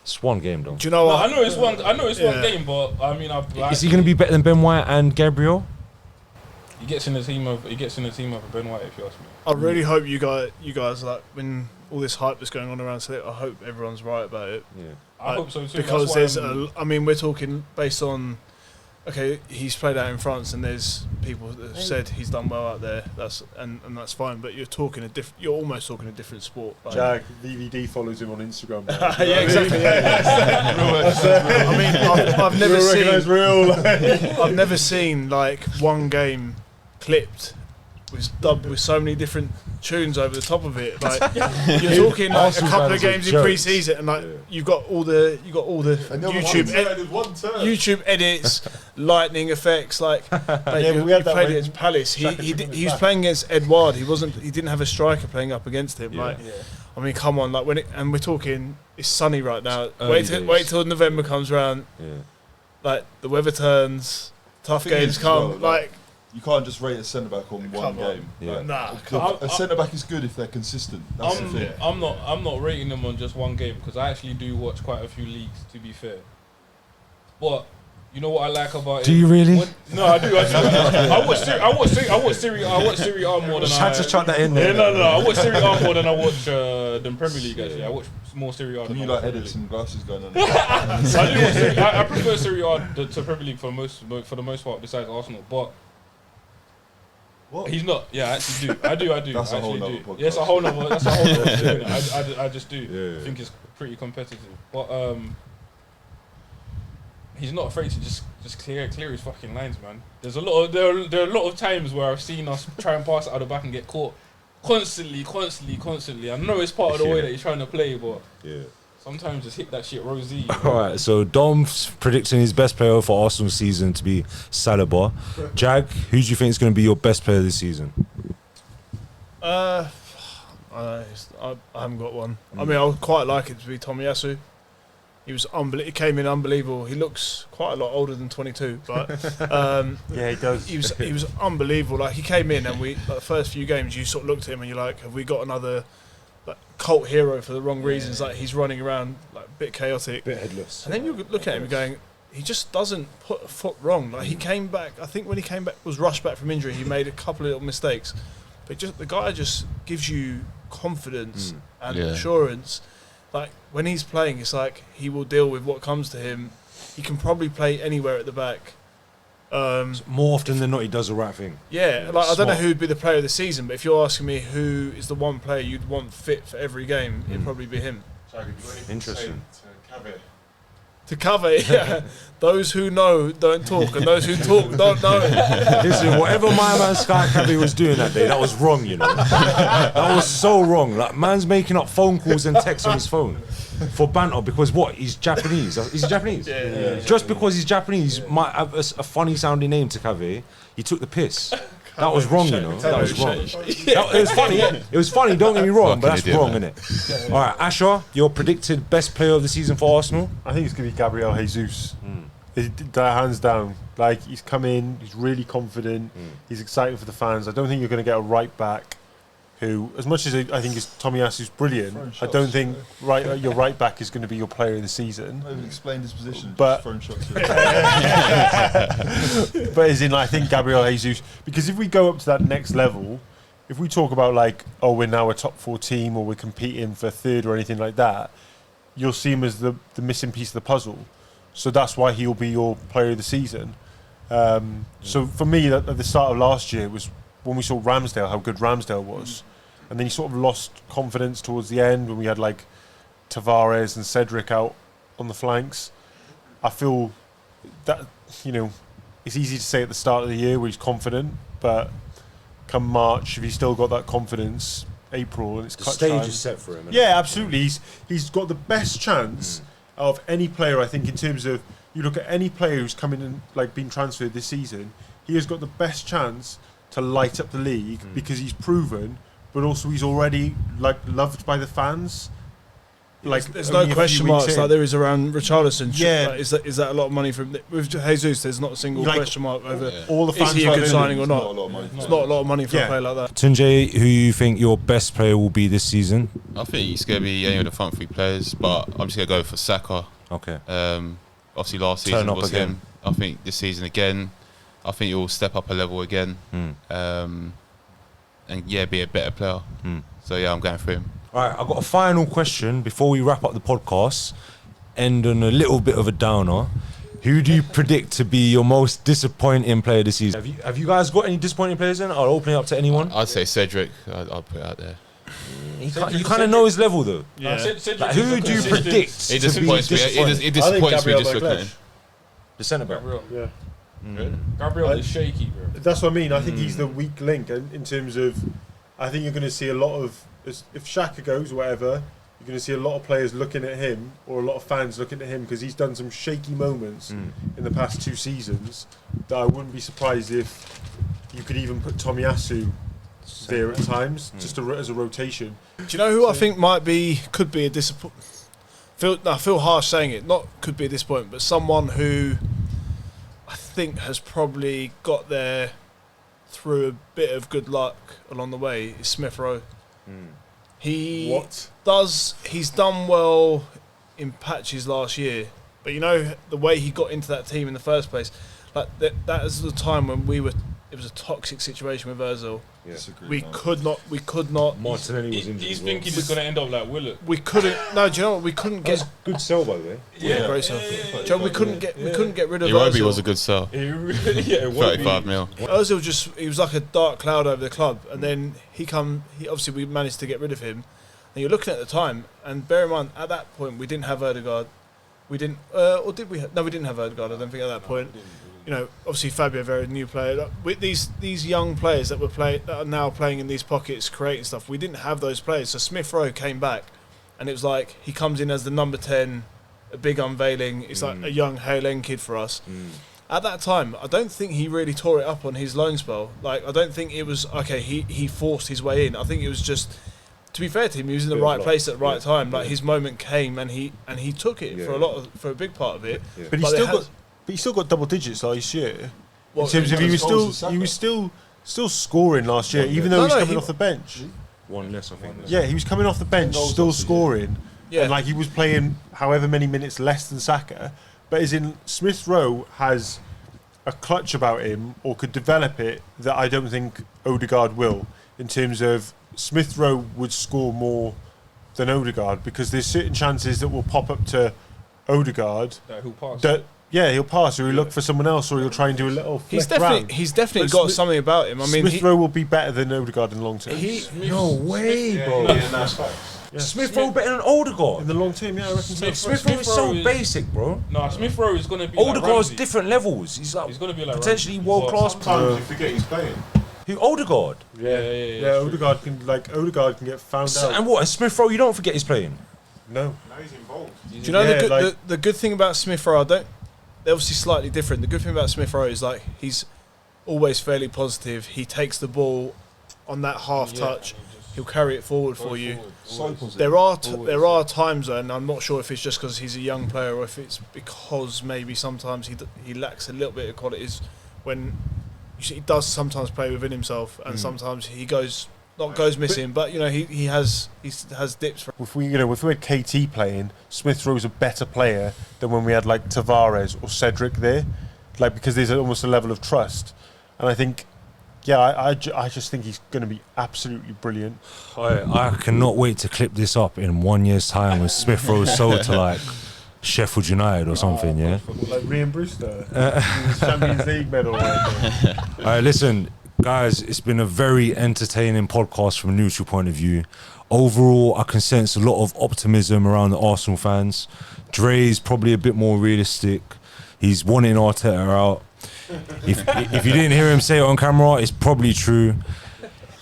B: It's one game, though.
F: Do you know
C: no,
F: what?
C: I know it's one. I know it's one
F: Yeah.
C: game, but I mean,
B: Is he going to be better than Ben White and Gabriel?
C: He gets in the team of Ben White, if you ask me.
F: I really hope you guys like when all this hype that's going on around Saliba, I hope everyone's right about it.
B: Yeah.
C: I hope so too.
F: Because
C: That's
F: there's
C: why
F: I mean, we're talking based on. Okay, he's played out in France, and there's people that have said he's done well out there. And that's fine. But you're almost talking a different sport. Like,
E: Jag, VVD follows him on Instagram.
F: yeah, exactly. Yeah. I mean, I've never seen.
E: Real.
F: I've never seen like one game clipped with so many different tunes over the top of it. Like you're talking like a
B: Arsenal
F: couple of
B: fans are
F: games in
B: jokes.
F: pre-season, and like you've got all the YouTube edits, lightning effects. Like
E: Yeah, but we
F: he
E: had that
F: played
E: when
F: against Palace. He was playing against Edouard. He didn't have a striker playing up against him. Like I mean, come on, like and we're talking. It's sunny right now. Wait till November comes round.
B: Yeah.
F: Like the weather turns, tough
D: Thing is
F: games
D: as
F: come.
D: well,
F: Like
D: You can't just rate a centre back on one game.
B: Yeah.
D: A centre back is good if they're consistent. That's the thing.
C: I'm not rating them on just one game because I actually do watch quite a few leagues. To be fair, but you know what I like about it?
B: Do you really?
C: No, I do. I watch Serie A more than
B: Just had to chuck that in there.
C: Yeah, no. I watch Serie A more than I watch the Premier League. Actually, I watch more Serie A.
D: Can you edit some glasses going on?
C: I prefer Serie A to Premier League for the most part, besides Arsenal. But
D: what?
C: He's not. Yeah, I actually do. I do.
D: That's
C: I
D: a whole
C: actually
D: nother
C: do.
D: podcast.
C: Yeah, that's a whole nother. I just do.
B: Yeah.
C: I think it's pretty competitive. But he's not afraid to just clear his fucking lines, man. There's a lot of there are a lot of times where I've seen us try and pass it out the back and get caught constantly. I know it's part of the way that he's trying to play, but sometimes just hit that shit rosy.
B: All right, so Dom's predicting his best player for Arsenal season to be Saliba. Jag, who do you think is going to be your best player this season?
F: I haven't got one. I mean, I would quite like it to be Tomiyasu. He was he came in unbelievable. He looks quite a lot older than 22, but
E: yeah, he does.
F: He was unbelievable. Like he came in, and the first few games, you sort of looked at him and you're like, have we got another cult hero for the wrong reasons? Like he's running around like a bit chaotic,
B: Bit headless.
F: and then you look at him going, he just doesn't put a foot wrong. Like he came back. I think when he came back, was rushed back from injury. He made a couple of little mistakes, but the guy just gives you confidence and assurance. Like when he's playing, it's like he will deal with what comes to him. He can probably play anywhere at the back.
B: More often than not, he does the right thing.
F: Yeah, like I don't know who'd be the player of the season, but if you're asking me who is the one player you'd want fit for every game, it'd probably be him.
B: Interesting.
F: To cover, yeah. Those who know don't talk, and those who talk don't know.
B: Listen, whatever my man Sky Cabby was doing that day, that was wrong, you know. That was so wrong. Like, man's making up phone calls and texts on his phone for banter because what? He's Japanese. Is he Japanese?
F: Yeah.
B: Just because he's Japanese might have a funny sounding name to Cave. He took the piss. That was wrong, you know. That was wrong. It was funny. It was funny. Don't get me wrong, but that's wrong, innit? All right, Asher, your predicted best player of the season for Arsenal?
E: I think it's going to be Gabriel Jesus. Hands down. Like, he's come in, he's really confident, he's excited for the fans. I don't think you're going to get a right back who, as much as I think Tomiyasu's brilliant, I don't think your right back is going to be your player of the season.
D: I haven't explained his position,
E: but
D: just throwing shots.
E: But as in, I think Gabriel Jesus, because if we go up to that next level, if we talk about like, oh, we're now a top 4 team or we're competing for third or anything like that, you'll see him as the missing piece of the puzzle. So that's why he'll be your player of the season. So for me, at the start of last year was when we saw Ramsdale, how good Ramsdale was. And then he sort of lost confidence towards the end when we had like Tavares and Cedric out on the flanks. I feel that, you know, it's easy to say at the start of the year where he's confident, but come March, if he's still got that confidence, April, and it's
B: The
E: cut
B: stage
E: time.
B: is set for him. Isn't
E: Yeah, absolutely. He's got the best chance of any player, I think, in terms of, you look at any player who's come in and like been transferred this season, he has got the best chance to light up the league because he's proven, but also he's already like loved by the fans. Like
F: There's no question marks like there is around Richarlison.
E: Yeah.
F: Like, is that a lot of money from with Jesus? There's not a single
E: Like,
F: question mark over
E: all the fans.
F: is he a good signing or
D: It's
F: not.
D: not a lot of money.
F: It's not a lot of money for a player like that.
B: Tunji, who you think your best player will be this season?
A: I think it's going to be any of the front 3 players, but I'm just going to go for Saka.
B: Okay.
A: Obviously, last
B: Turn
A: season
B: up
A: was
B: again.
A: him. I think this season again, I think he'll step up a level again. And yeah, be a better player. So yeah, I'm going for him.
B: All right, I've got a final question before we wrap up the podcast. End on a little bit of a downer. Who do you predict to be your most disappointing player this season? Have you guys got any disappointing players in? I'll open it up to anyone.
A: I'd say Cedric. I'll put it out there.
B: You kind of know his level though.
F: Yeah.
B: Like, who do you predict
A: It
B: to be
A: disappoints me.
B: disappointing?
A: It disappoints me
E: Gabriel
A: just looking at
E: Magalhaes.
A: him.
B: The centre back.
C: Gabriel.
E: Yeah.
C: Gabriel is shaky, bro.
E: That's what I mean. I think he's the weak link in terms of. I think you're going to see a lot of, if Xhaka goes or whatever, you're going to see a lot of players looking at him or a lot of fans looking at him because he's done some shaky moments in the past 2 seasons that I wouldn't be surprised if you could even put Tomiyasu there at times just as a rotation.
F: Do you know who I think could be a disappointment? I feel harsh saying it. Not could be a disappointment, but someone who I think has probably got their through a bit of good luck along the way is Smith Rowe. He's done well in patches last year, but you know the way he got into that team in the first place, like that was the time when it was a toxic situation with Ozil.
D: Yeah.
F: We could not.
B: Martinelli was injured.
C: He's thinking he's going to end up like Willock.
F: We couldn't. No, do you know what? We couldn't get.
B: Good sell, by the way.
F: Yeah, great sell. We couldn't get rid of
A: Iwobi
F: Ozil.
A: was a good sell. 35 mil.
F: Ozil he was like a dark cloud over the club, and then obviously we managed to get rid of him. And you're looking at the time, and bear in mind at that point we didn't have Odegaard. We didn't, or did we? No, we didn't have Odegaard. I don't think at that point. You know, obviously Fabio Vieira, new player. With these young players that are now playing in these pockets, creating stuff, we didn't have those players. So Smith Rowe came back, and it was like he comes in as the number 10, a big unveiling. It's like a young Halen kid for us. At that time, I don't think he really tore it up on his loan spell. Like, I don't think it was okay. He forced his way in. I think it was just. To be fair to him, he was in the right place at the right time. Like his moment came, and he took it for a big part of it.
E: But he still got double digits last year. In terms of he was still scoring last year, even though he was coming off the bench.
B: One less, I think.
E: Yeah, he was coming off the bench, still scoring.
F: Yeah.
E: And like he was playing however many minutes less than Saka. But as in Smith Rowe has a clutch about him, or could develop it, that I don't think Odegaard will. In terms of Smith Rowe would score more than Odegaard, because there's certain chances that will pop up to Odegaard
C: He'll pass.
E: He'll pass, or he'll look for someone else, or he'll try and do a little flick round.
F: He's definitely got something about him. I mean,
E: Smith Rowe will be better than Odegaard in the long term.
B: No way, bro. Smith Rowe better than Odegaard.
E: In the long term, yeah, I reckon so.
B: Smith Rowe is so basic, bro.
C: No, Smith Rowe is going to be
B: Odegaard's
C: like
B: different levels. He's going
C: to be like
B: potentially
C: Ramsey.
B: world class.
D: Sometimes you forget he's playing.
B: Who, Odegaard?
E: Yeah, Odegaard can get found out.
B: And what? And Smith Rowe, you don't forget he's playing.
E: No.
D: Now he's involved.
F: Do you know the good thing about Smith Rowe? They're obviously slightly different. The good thing about Smith Rowe is like he's always fairly positive. He takes the ball on that half touch. He'll carry it forward for you.
D: So positive.
F: There are times, and I'm not sure if it's just because he's a young player or if it's because maybe sometimes he lacks a little bit of qualities when he does sometimes play within himself, and sometimes he goes missing. But you know he has dips.
E: If we had KT playing, Smith Rowe's a better player than when we had like Tavares or Cedric there, like because there's almost a level of trust, and I think. Yeah, I just think he's going to be absolutely brilliant.
B: I cannot wait to clip this up in 1 year's time with Smith Rowe sold to like Sheffield United or something, yeah?
E: Like Ryan Brewster, Champions League medal.
B: Alright, listen, guys, it's been a very entertaining podcast from a neutral point of view. Overall, I can sense a lot of optimism around the Arsenal fans. Dre's probably a bit more realistic. He's wanting Arteta out. If you didn't hear him say it on camera, it's probably true.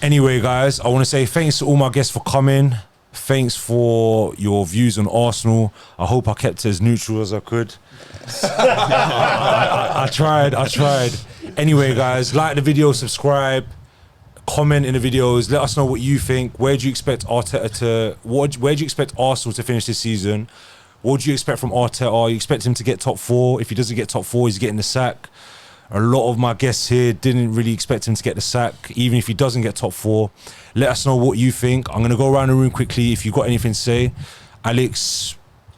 B: Anyway, guys, I want to say thanks to all my guests for coming. Thanks for your views on Arsenal. I hope I kept it as neutral as I could. I tried. Anyway, guys, like the video, subscribe, comment in the videos. Let us know what you think. Where do you expect Arteta where do you expect Arsenal to finish this season? What do you expect from Arteta? You expect him to get top 4? If he doesn't get top 4, he's getting the sack. A lot of my guests here didn't really expect him to get the sack, even if he doesn't get top 4. Let us know what you think. I'm going to go around the room quickly. If you've got anything to say, Alex.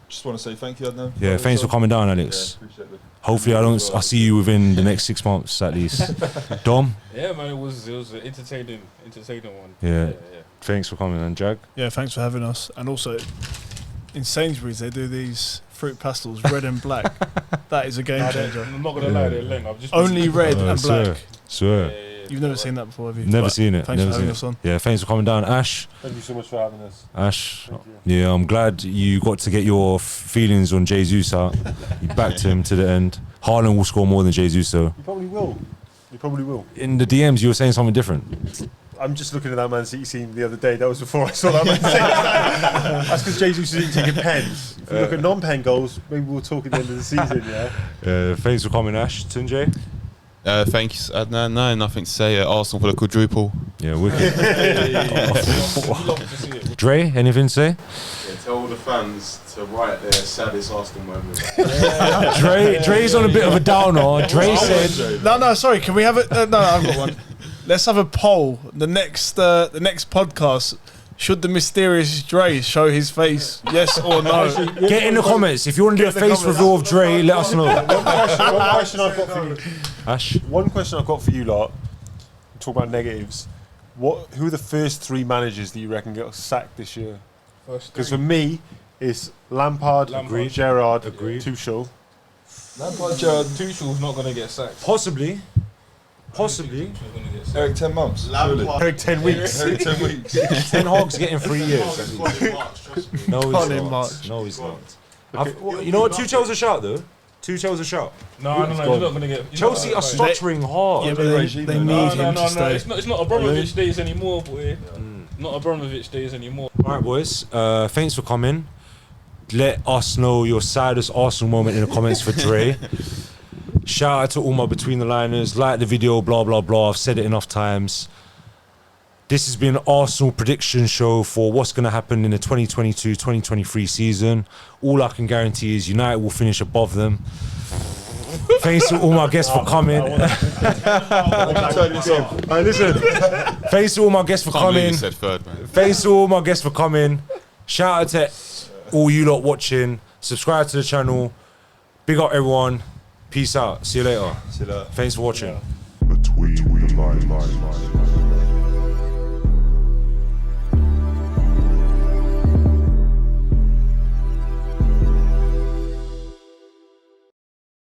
D: Just want to say thank you, Adnan.
B: Yeah, thanks for coming down, Alex.
D: Yeah, appreciate it.
B: Hopefully, I'll see you within the next 6 months at least. Dom.
C: Yeah, man, it was an entertaining one.
B: Yeah. Thanks for coming, and Jag.
F: Yeah, thanks for having us. And also, in Sainsbury's, they do these fruit pastels, red and black. That is a game changer.
C: I'm not gonna lie, they're lame. I've just
F: only red and black.
B: Swear.
F: You've never seen that before, have you?
B: Never seen it.
F: Thanks for having us on.
B: Yeah, thanks for coming down, Ash.
E: Thank you so much for having us.
B: Ash, yeah, I'm glad you got to get your feelings on Jesus out. You backed him to the end. Haaland will score more than Jesus, though.
E: You probably will.
B: In the DMs, you were saying something different.
E: I'm just looking at that Man City scene the other day. That was before I saw that Man City. That's because Jesus isn't taking pens. If we look at non-pen goals, maybe we'll talk at the end of the season, yeah?
B: Thanks for coming, Ash. Tunjay?
A: Thanks, Adnan. No, nothing to say. Arsenal for the quadruple.
B: Yeah, wicked. Dre, anything to say?
H: Yeah, tell all the fans to write their saddest Arsenal moment.
B: Dre's on a bit of a downer. Dre said...
F: No, sorry, can we have it? No, I've got one. let's have a poll. The next podcast. Should the mysterious Dre show his face? Yes or no?
B: Get in the comments. If you want to do a face reveal of Dre, let us know.
E: One question I've got for you.
B: Ash?
E: One question I've got for you lot. Talk about negatives. Who are the first 3 managers that you reckon get sacked this year? Because for me, it's Lampard, Gerrard, Tuchel.
C: Lampard, Gerrard, Tuchel's not going to get sacked.
B: Possibly.
D: Eric 10 months.
E: Eric 10 weeks.
D: Eric 10 weeks.
B: 10 Hogs getting 3 years. No, he's not. You know what? Tuchel's a shout though. Tuchel's a shout.
C: No, he's not going to get.
B: Chelsea are stuttering hard.
F: Yeah, but they need him to stay.
C: It's not Abramovich days anymore, boy. Not Abramovich days anymore.
B: All right, boys. Thanks for coming. Let us know your saddest Arsenal moment in the comments for Dre. Shout out to all my Between the Liners. Like the video, blah, blah, blah. I've said it enough times. This has been an Arsenal prediction show for what's going to happen in the 2022-2023 season. All I can guarantee is United will finish above them. Thanks to all my guests for coming. Listen. Thanks to all my guests for coming.
A: Said third, man.
B: Thanks to all my guests for coming. Shout out to all you lot watching. Subscribe to the channel. Big up everyone. Peace out. See you later.
D: See you later.
B: Thanks for watching.
I: Between the lines.